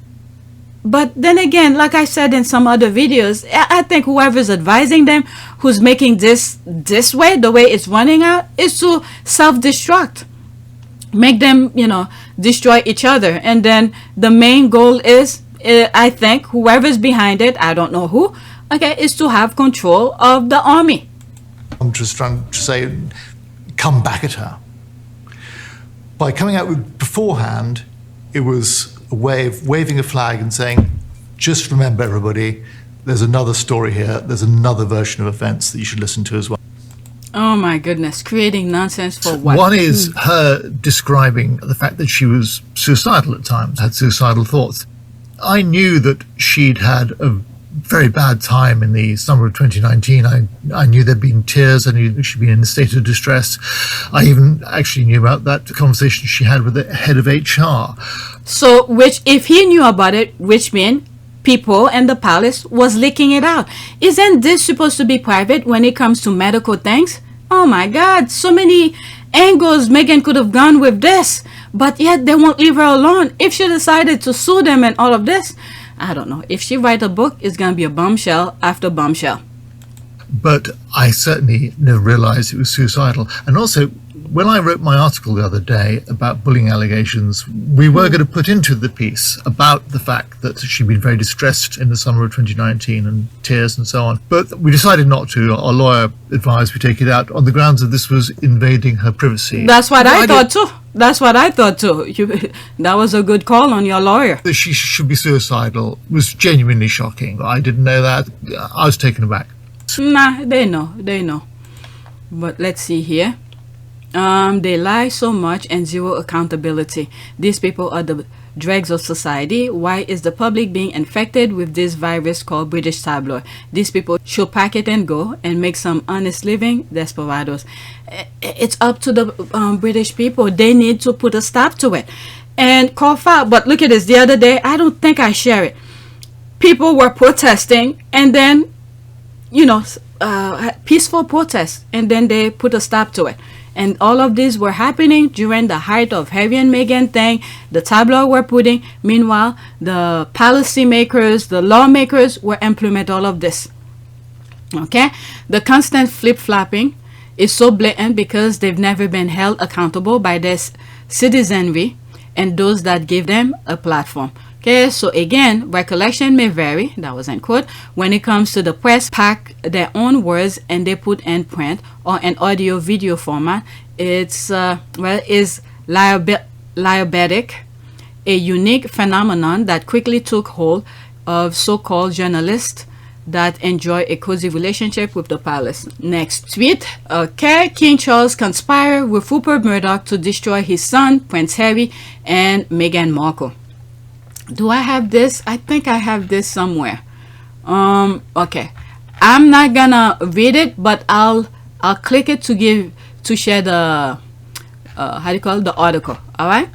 But then again, like I said in some other videos, I think whoever's advising them, who's making this way, the way it's running out, is to self-destruct. Make them, destroy each other. And then the main goal is, I think, whoever's behind it, I don't know who, okay, is to have control of the army. I'm just trying to say, come back at her. By coming out with beforehand, it was a way of waving a flag and saying, just remember everybody, there's another story here, there's another version of events that you should listen to as well. Oh my goodness, creating nonsense for what? One is her describing the fact that she was suicidal at times, had suicidal thoughts. I knew that she'd had a very bad time in the summer of 2019. I knew there'd been tears. I knew that she'd been in a state of distress. I even actually knew about that conversation she had with the head of HR. So, if he knew about it, which means people and the palace was leaking it out. Isn't this supposed to be private when it comes to medical things? Oh my God, so many angles Meghan could have gone with this, but yet they won't leave her alone. If she decided to sue them and all of this, I don't know. If she write a book, it's going to be a bombshell after bombshell. But I certainly never realized it was suicidal. And also, when I wrote my article the other day about bullying allegations, we were going to put into the piece about the fact that she'd been very distressed in the summer of 2019 and tears and so on. But we decided not to. Our lawyer advised we take it out on the grounds that this was invading her privacy. That's what I thought too. That's what I thought too. That was a good call on your lawyer. That she should be suicidal was genuinely shocking. I didn't know that. I was taken aback. Nah, they know. But let's see here. They lie so much and zero accountability. These people are the dregs of society. Why is the public being infected with this virus called British tabloid? These people should pack it and go and make some honest living. Desperados. It's up to the British people. They need to put a stop to it and call foul. But look at this. The other day, I don't think I share it. People were protesting and then, peaceful protests, and then they put a stop to it. And all of these were happening during the height of Harry and Meghan thing. The tabloid were putting. Meanwhile, the policy makers, the lawmakers were implement all of this. Okay? The constant flip-flopping is so blatant because they've never been held accountable by their citizenry and those that give them a platform. Okay, so again, recollection may vary, that was in quote, when it comes to the press pack their own words and they put in print or an audio video format. It's, is liabetic, a unique phenomenon that quickly took hold of so-called journalists that enjoy a cozy relationship with the palace. Next tweet. Okay, King Charles conspired with Rupert Murdoch to destroy his son, Prince Harry, and Meghan Markle. Do I have this? I think I have this somewhere. Okay. I'm not gonna read it, but I'll click it to share the how do you call it, the article. All right.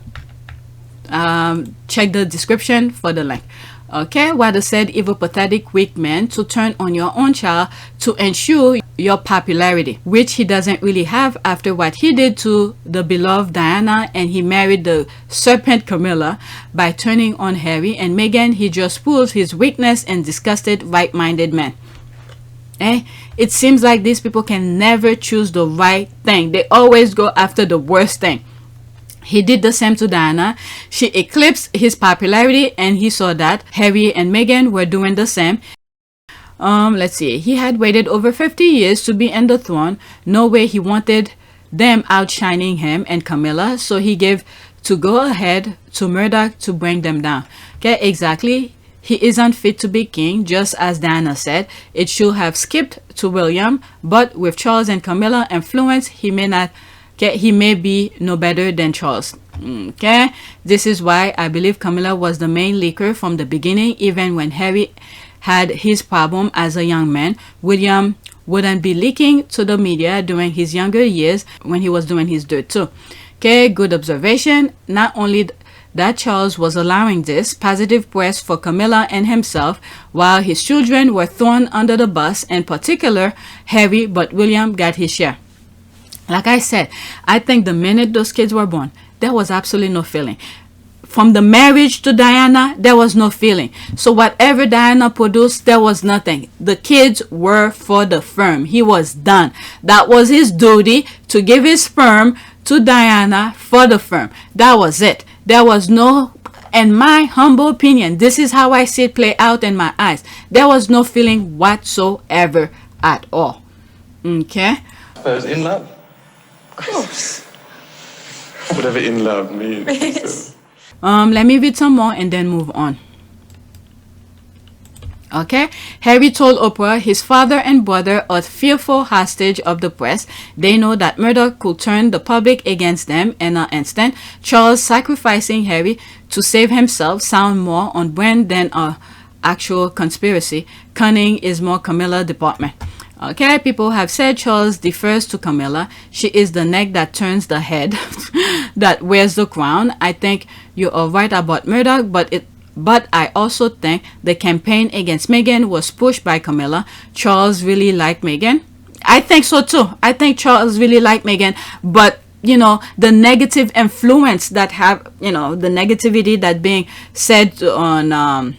Check the description for the link. Okay, Wada said evil, pathetic, weak man to turn on your own child to ensure your popularity, which he doesn't really have after what he did to the beloved Diana, and he married the serpent Camilla by turning on Harry and Meghan. He just proves his weakness and disgusted right-minded man. It seems like these people can never choose the right thing. They always go after the worst thing. He did the same to Diana. She eclipsed his popularity, and he saw that Harry and Meghan were doing the same. Let's see. He had waited over 50 years to be on the throne. No way he wanted them outshining him and Camilla, so he gave to go ahead to Murdoch to bring them down. Okay, exactly. He isn't fit to be king, just as Diana said. It should have skipped to William, but with Charles and Camilla influence, he may not. Okay, he may be no better than Charles. Okay, this is why I believe Camilla was the main leaker from the beginning. Even when Harry had his problem as a young man, William wouldn't be leaking to the media during his younger years when he was doing his dirt too. Okay, good observation. Not only that Charles was allowing this positive press for Camilla and himself, while his children were thrown under the bus, in particular Harry, but William got his share. Like I said, I think the minute those kids were born, there was absolutely no feeling. From the marriage to Diana, there was no feeling. So whatever Diana produced, there was nothing. The kids were for the firm. He was done. That was his duty, to give his sperm to Diana for the firm. That was it. There was no, in my humble opinion, this is how I see it play out in my eyes. There was no feeling whatsoever at all. Okay? I suppose in love. Of course. Whatever in love means. Let me read some more and then move on. Okay, Harry told Oprah his father and brother are fearful hostage of the press. They know that Murdoch could turn the public against them in an instant. Charles sacrificing Harry to save himself sound more on brand than an actual conspiracy. Cunning is more Camilla department. Okay, people have said Charles defers to Camilla. She is the neck that turns the head that wears the crown. I think you are right about Murdoch, but I also think the campaign against Meghan was pushed by Camilla. Charles really liked Meghan. I think so too. I think Charles really liked Meghan, but the negative influence that the negativity that being said on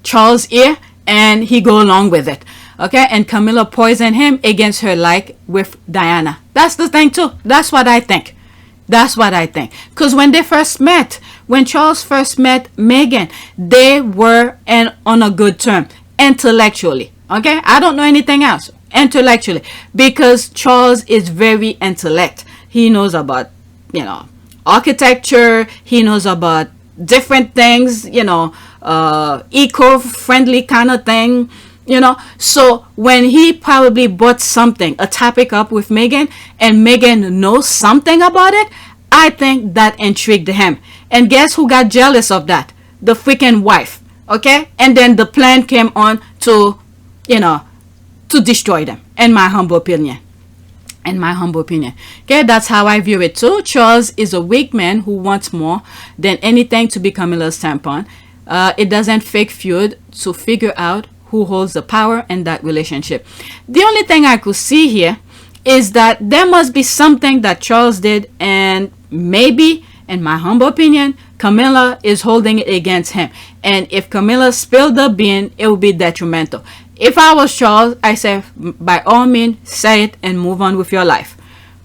Charles' ear, and he go along with it. Okay, and Camilla poisoned him against her like with Diana. That's the thing too. That's what I think. That's what I think. Because when they first met, when Charles first met Meghan, they were on a good term intellectually. Okay, I don't know anything else. Intellectually, because Charles is very intellect. He knows about, architecture. He knows about different things, eco-friendly kind of thing. So when he probably brought something, a topic up with Meghan, and Meghan knows something about it, I think that intrigued him. And guess who got jealous of that? The freaking wife. Okay? And then the plan came on to, to destroy them, in my humble opinion. Okay, that's how I view it too. Charles is a weak man who wants more than anything to be Camilla's tampon. It doesn't fake feud to figure out who holds the power in that relationship. The only thing I could see here is that there must be something that Charles did, and maybe, in my humble opinion, Camilla is holding it against him. And if Camilla spilled the bean, it would be detrimental. If I was Charles, I say, by all means, say it and move on with your life.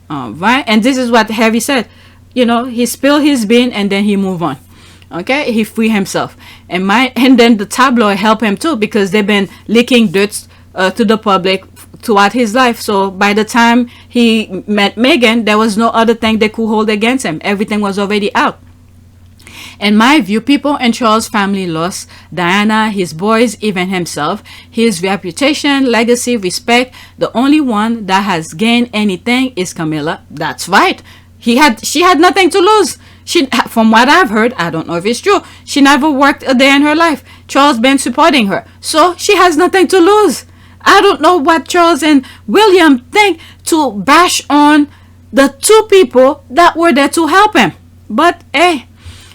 Right? And this is what Harry said. He spilled his bean and then he moved on. Okay, he freed himself, and then the tabloid helped him too, because they've been leaking dirt to the public throughout his life. So by the time he met Meghan, there was no other thing they could hold against him. Everything was already out. In my view, people in Charles' family lost Diana, his boys, even himself, his reputation, legacy, respect. The only one that has gained anything is Camilla. That's right. She had nothing to lose. From what I've heard, I don't know if it's true, she never worked a day in her life. Charles been supporting her, so she has nothing to lose. I don't know what Charles and William think to bash on the two people that were there to help him. But hey,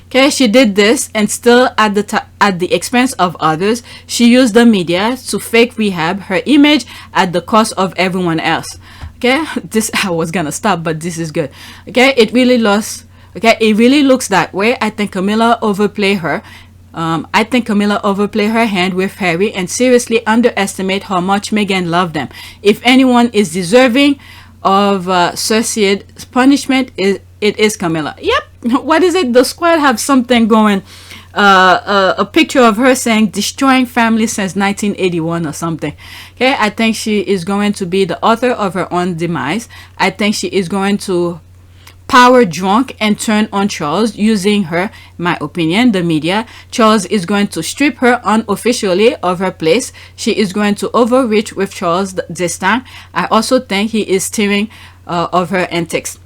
okay, she did this, and still at the expense of others. She used the media to fake rehab her image at the cost of everyone else. Okay, I was gonna stop, but this is good. Okay, it really looks that way. I think Camilla overplayed her. I think Camilla overplayed her hand with Harry and seriously underestimate how much Meghan loved them. If anyone is deserving of Cersei's punishment, it is Camilla. Yep. What is it? The squad have something going. A picture of her saying destroying family since 1981 or something. Okay, I think she is going to be the author of her own demise. I think she is going to power drunk and turn on Charles, using her, my opinion, the media. Charles is going to strip her unofficially of her place. She is going to overreach with Charles this time. I also think he is steering of her antics.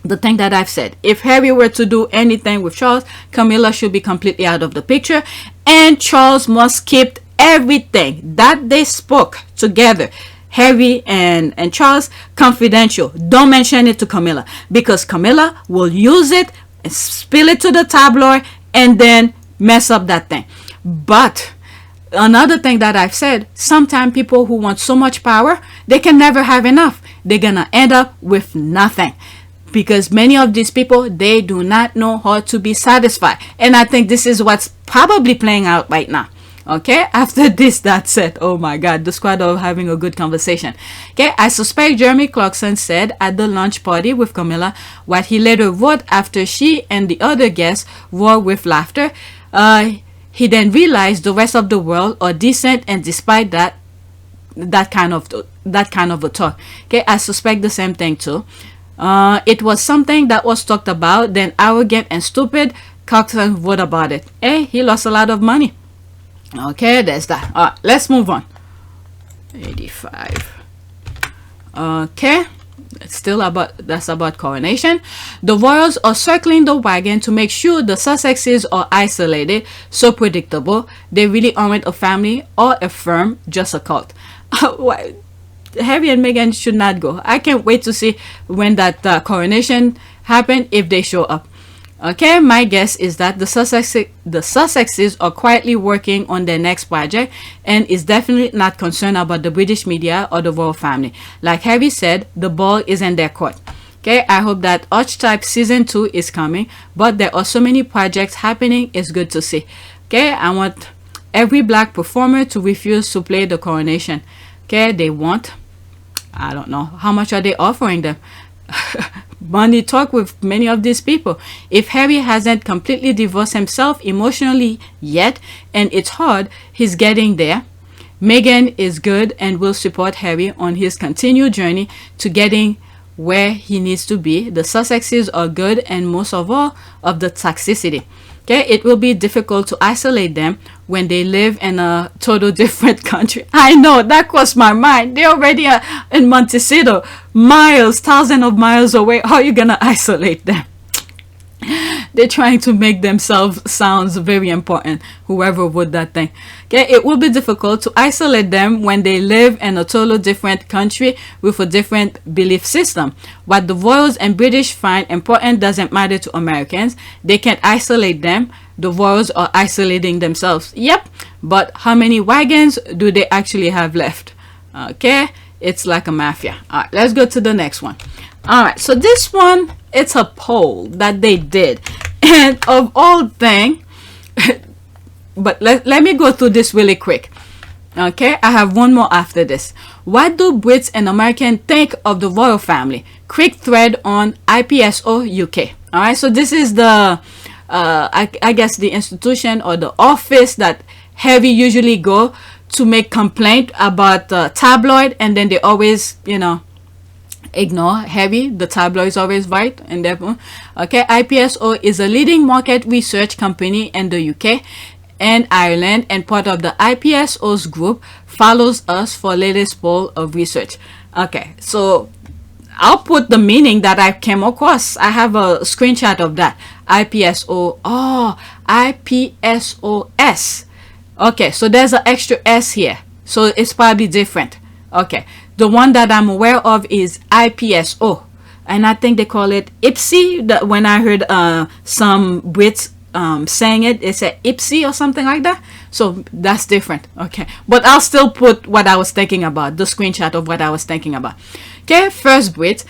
The thing that I've said, if Harry were to do anything with Charles, Camilla should be completely out of the picture, and Charles must keep everything that they spoke together, Harry and Charles, confidential. Don't mention it to Camilla, because Camilla will use it and spill it to the tabloid and then mess up that thing. But another thing that I've said, sometimes people who want so much power, they can never have enough. They're gonna end up with nothing, because many of these people, they do not know how to be satisfied. And I think this is what's probably playing out right now. Okay, after this, that's it. Oh my God, the squad are having a good conversation. Okay, I suspect Jeremy Clarkson said at the lunch party with Camilla what he later wrote after she and the other guests roared with laughter. He then realized the rest of the world are decent, and despite that kind of a talk. Okay, I suspect the same thing too. It was something that was talked about, then arrogant and stupid. Clarkson wrote about it. Hey, he lost a lot of money. Okay, there's that. All right, let's move on. 85. Okay, it's still about coronation. The royals are circling the wagon to make sure the Sussexes are isolated. So predictable. They really aren't a family or a firm, just a cult. Harry and Meghan should not go. I can't wait to see when that coronation happens, if they show up. Okay, my guess is that the Sussexes are quietly working on their next project and is definitely not concerned about the British media or the royal family. Like Harry said, the ball is in their court. Okay, I hope that Archetype season 2 is coming, but there are so many projects happening. It's good to see. Okay, I want every black performer to refuse to play the coronation. Okay, they want, I don't know, how much are they offering them? Money talk with many of these people. If Harry hasn't completely divorced himself emotionally yet, and it's hard, he's getting there. Meghan is good and will support Harry on his continued journey to getting where he needs to be. The Sussexes are good, and most of all of the toxicity. Okay, it will be difficult to isolate them when they live in a total different country. I know, that crossed my mind. They're already in Montecito, miles, thousands of miles away. How are you gonna isolate them? They're trying to make themselves sound very important, whoever wrote that thing. Okay, it will be difficult to isolate them when they live in a totally different country with a different belief system. What the royals and British find important doesn't matter to Americans. They can't isolate them. The royals are isolating themselves. Yep, but how many wagons do they actually have left? Okay, it's like a mafia. All right, let's go to the next one. All right, so this one, it's a poll that they did, and of all things, but let me go through this really quick. Okay, I have one more after this. What do Brits and Americans think of the royal family? Quick thread on IPSO UK. All right, so this is the I guess the institution or the office that Harry usually go to make complaint about tabloid, and then they always, you know, ignore Harry. The tabloid is always right, and therefore, okay, IPSO is a leading market research company in the UK and Ireland, and part of the IPSO's group follows us for latest poll of research. Okay, so I'll put the meaning that I came across. I have a screenshot of that. IPSO. Oh, IPSOS. Okay, so there's an extra S here, so it's probably different. Okay, the one that I'm aware of is IPSO, and I think they call it IPSI. That when I heard some Brits saying it, they said IPSI or something like that. So that's different. Okay, but I'll still put what I was thinking about, the screenshot of what I was thinking about. Okay, first Brit.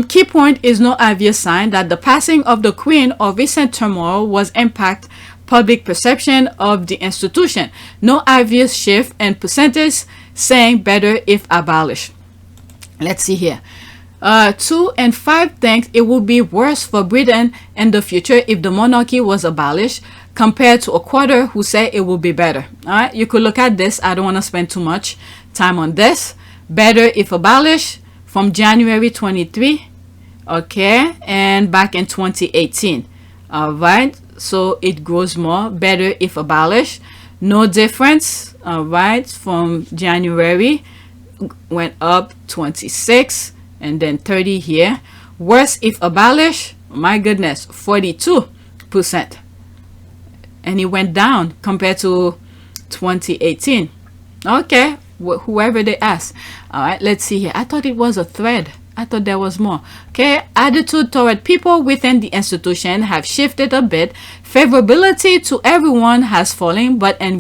Key point is no obvious sign that the passing of the Queen or recent turmoil was impact public perception of the institution. No obvious shift in percentage saying better if abolished. Let's see here. 2 and 5 think it would be worse for Britain in the future if the monarchy was abolished, compared to a quarter who say it will be better. All right, you could look at this. I don't want to spend too much time on this. Better if abolished from January 23, okay, and back in 2018. All right, so it grows more. Better if abolished. No difference. All right, from January went up 26 and then 30 here. Worse if abolished. My goodness, 42%, and it went down compared to 2018. Okay, whoever they ask. All right, let's see here. I thought it was a thread. I thought there was more. Okay, attitude toward people within the institution have shifted a bit. Favorability to everyone has fallen, but in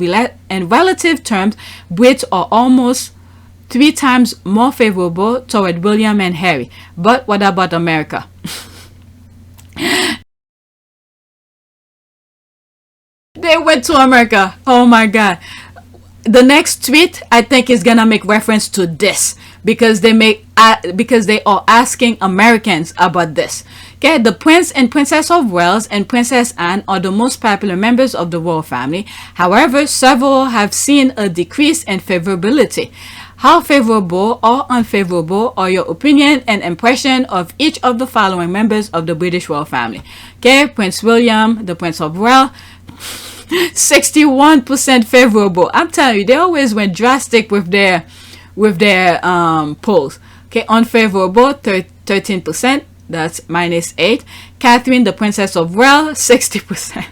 relative terms, Brits are almost 3 times more favorable toward William and Harry. But what about America? They went to America. Oh my God. The next tweet I think is gonna make reference to this, because they are asking Americans about this. Okay, the Prince and Princess of Wales and Princess Anne are the most popular members of the royal family. However, several have seen a decrease in favorability. How favorable or unfavorable are your opinion and impression of each of the following members of the British royal family? Okay, Prince William, the Prince of Wales, 61% favorable. I'm telling you, they always went drastic with their polls. Okay, unfavorable 13%. That's -8. Catherine, the Princess of Wales, 60%.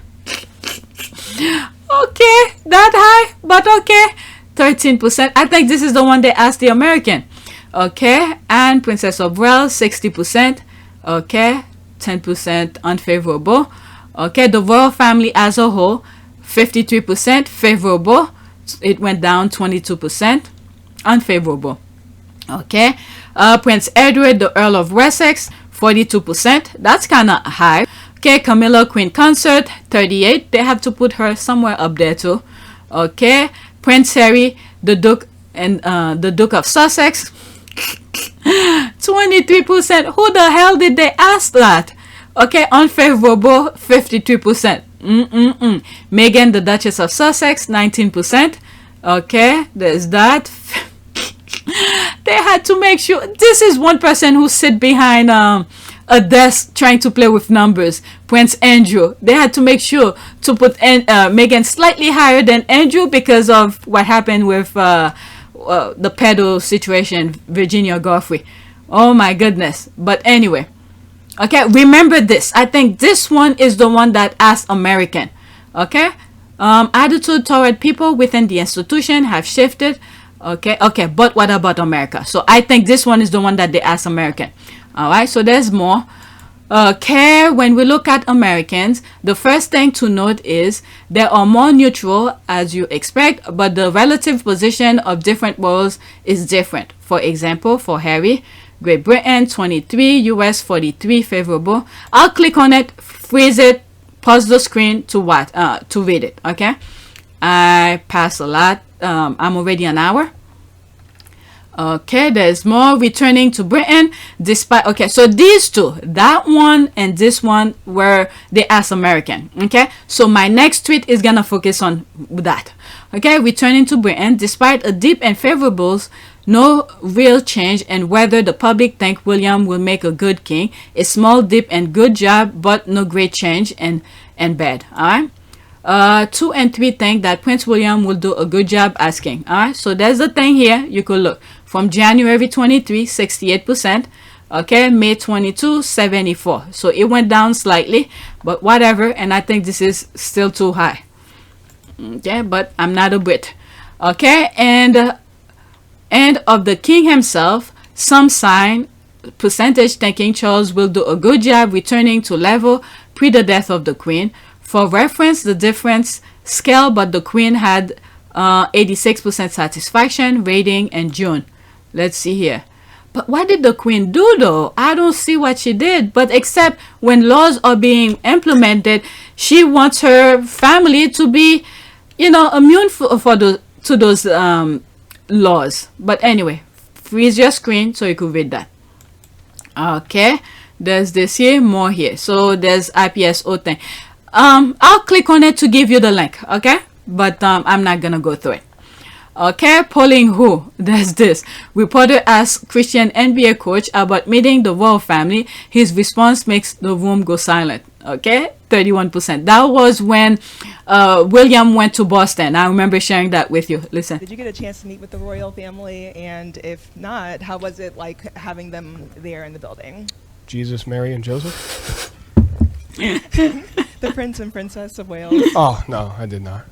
Okay, that high, but okay, 13%. I think this is the one they asked the American. Okay, and Princess of Wales, 60%. Okay, 10% unfavorable. Okay, the royal family as a whole, 53% favorable. It went down 22%. Unfavorable. Okay, Prince Edward, the Earl of Wessex, 42%. That's kind of high. Okay, Camilla, Queen Consort, 38. They have to put her somewhere up there too. Okay, Prince Harry, the Duke and the Duke of Sussex, 23%. Who the hell did they ask that? Okay, unfavorable, 52%. Meghan, the Duchess of Sussex, 19%. Okay, there's that. They had to make sure. This is one person who sit behind a desk trying to play with numbers. Prince Andrew. They had to make sure to put Meghan slightly higher than Andrew because of what happened with the pedo situation, Virginia Giuffre. Oh my goodness. But anyway. Okay, remember this. I think this one is the one that asked American. Okay. Attitude toward people within the institution have shifted. Okay, but what about America? So I think this one is the one that they asked American. All right, so there's more. Okay, when we look at Americans, the first thing to note is they are more neutral as you expect, but the relative position of different worlds is different. For example, for Harry, Great Britain 23, US 43 favorable. I'll click on it, freeze it, pause the screen to read it. Okay, I pass a lot. I'm already an hour. Okay, there's more. Returning to Britain despite. Okay, so these two, that one and this one, were they asked American. Okay, so my next tweet is gonna focus on that. Okay, returning to Britain despite a dip in favorables, no real change in whether the public think William will make a good king. A small dip and good job, but no great change and bad. All right. 2 and 3 think that Prince William will do a good job as king. All right, so there's the thing here. You could look from January 23, 68%. Okay, May 22, 74. So it went down slightly, but whatever. And I think this is still too high. Okay, but I'm not a Brit. Okay, and of the king himself, some sign percentage thinking Charles will do a good job returning to level pre the death of the queen. For reference, the difference scale, but the queen had 86% satisfaction rating in June. Let's see here. But what did the queen do though? I don't see what she did. But except when laws are being implemented, she wants her family to be, immune to those laws. But anyway, freeze your screen so you can read that. Okay, there's this here, more here. So there's APTS thing. I'll click on it to give you the link, okay? But I'm not gonna go through it. Okay, polling who? There's this. Reporter asked Christian NBA coach about meeting the royal family. His response makes the room go silent. Okay, 31%. That was when William went to Boston. I remember sharing that with you. Listen. Did you get a chance to meet with the royal family? And if not, how was it like having them there in the building? Jesus, Mary, and Joseph? The Prince and Princess of Wales. Oh, no, I did not.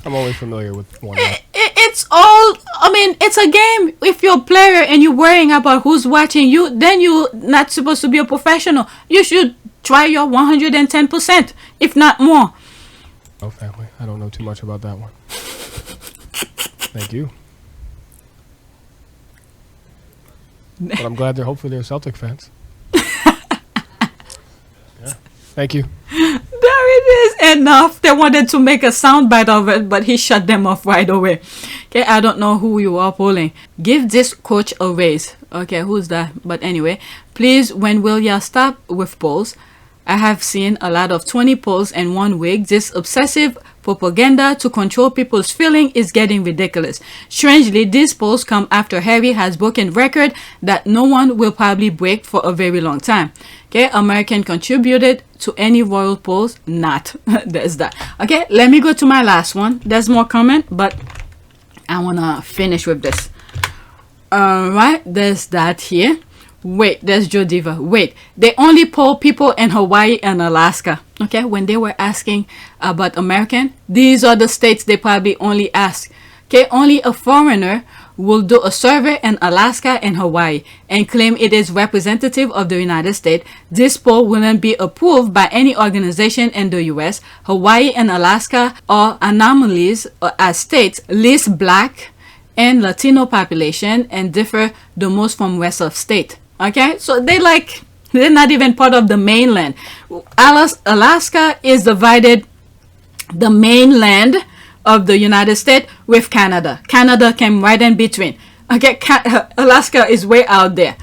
I'm only familiar with one. It's all, it's a game. If you're a player and you're worrying about who's watching you, then you're not supposed to be a professional. You should try your 110%, if not more. Oh, family. I don't know too much about that one. Thank you. But I'm glad hopefully they're Celtic fans. Yeah. Thank you. There it is. Enough. They wanted to make a soundbite of it, but he shut them off right away. Okay, I don't know who you are polling. Give this coach a raise. Okay, who's that? But anyway, please, when will you stop with polls? I have seen a lot of 20 polls in 1 week. This obsessive propaganda to control people's feeling is getting ridiculous. Strangely, these polls come after Harry has broken record that no one will probably break for a very long time. Okay, American contributed to any royal polls? Not. There's that. Okay, let me go to my last one. There's more comment, but I want to finish with this. Alright, there's that here. Wait, there's Joe Diva. Wait, they only poll people in Hawaii and Alaska. Okay, when they were asking about American, these are the states they probably only ask. Okay, only a foreigner will do a survey in Alaska and Hawaii and claim it is representative of the United States. This poll wouldn't be approved by any organization in the US. Hawaii and Alaska are anomalies as states, least black and Latino population, and differ the most from rest of state. Okay, so they're not even part of the mainland. Alaska is divided, the mainland, of the United States with Canada. Canada came right in between. Okay, Alaska is way out there.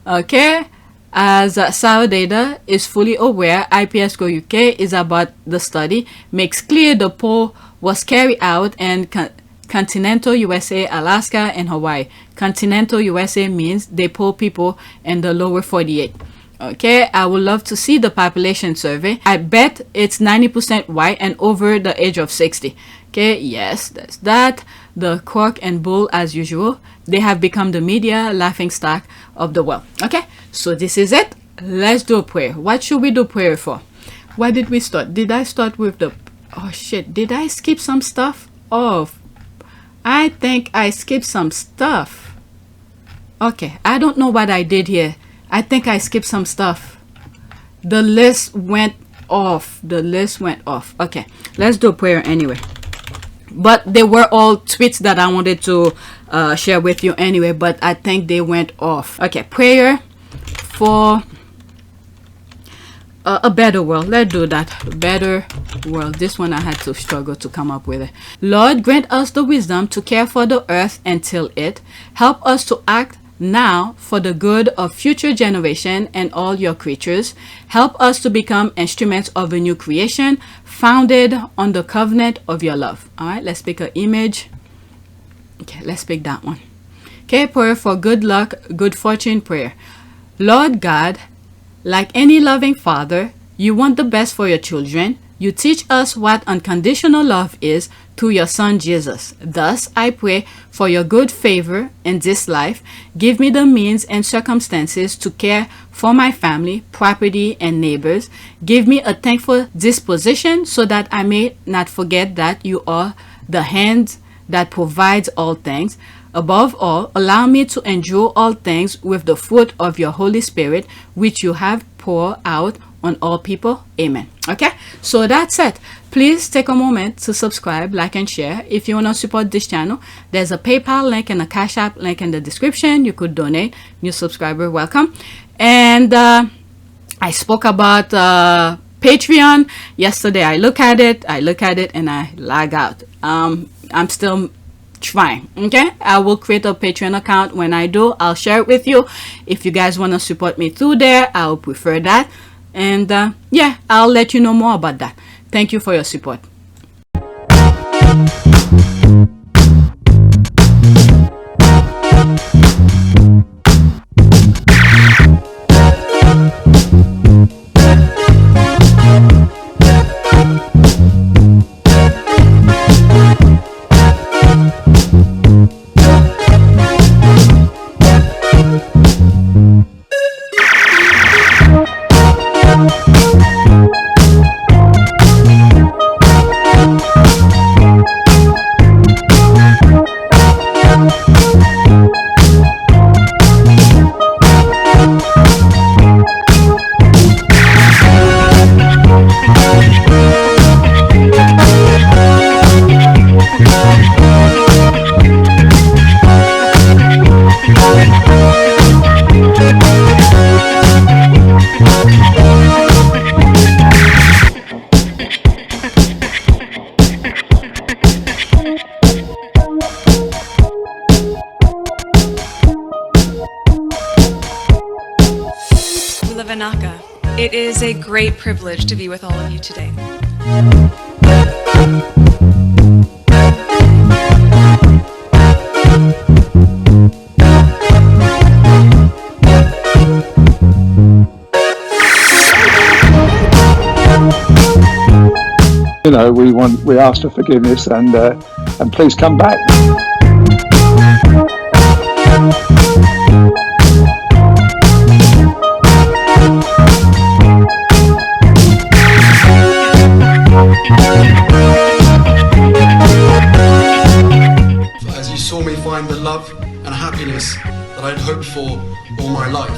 Okay, as Sarah Data is fully aware, IPS Go UK is about the study, makes clear the poll was carried out in continental USA, Alaska, and Hawaii. Continental USA means they poll people in the lower 48. Okay, I would love to see the population survey. I bet it's 90% white and over the age of 60. Okay, yes, that's that. The cork and bull, as usual, they have become the media laughingstock of the world. Okay, so this is it. Let's do a prayer. What should we do prayer for? Why did we start? Did I start with the... Oh shit, did I skip some stuff? Oh, I think I skipped some stuff. Okay, I don't know what I did here. I think I skipped some stuff. The list went off. The list went off. Okay, let's do a prayer anyway. But they were all tweets that I wanted to share with you anyway, but I think they went off. Okay, prayer for a better world. Let's do that. Better world. This one I had to struggle to come up with it. Lord, grant us the wisdom to care for the earth and till it. Help us to act now for the good of future generation and all your creatures. Help us to become instruments of a new creation founded on the covenant of your love. All right, let's pick an image. Okay, let's pick that one. Okay, prayer for good luck, good fortune prayer. Lord God, like any loving father, you want the best for your children. You teach us what unconditional love is through your son Jesus. Thus, I pray for your good favor in this life. Give me the means and circumstances to care for my family, property, and neighbors. Give me a thankful disposition so that I may not forget that you are the hand that provides all things. Above all, allow me to endure all things with the fruit of your Holy Spirit, which you have poured out on all people. Amen. Okay, so that's it. Please take a moment to subscribe, like, and share. If you want to support this channel, there's a PayPal link and a Cash App link in the description. You could donate. New subscriber, welcome. And I spoke about Patreon yesterday. I look at it and I lag out. I'm still trying. Okay, I will create a Patreon account. When I do, I'll share it with you. If you guys want to support me through there, I'll prefer that. And yeah, I'll let you know more about that. Thank you for your support. It is a great privilege to be with all of you today. You know, we ask for forgiveness and please come back. As you saw me find the love and happiness that I'd hoped for all my life.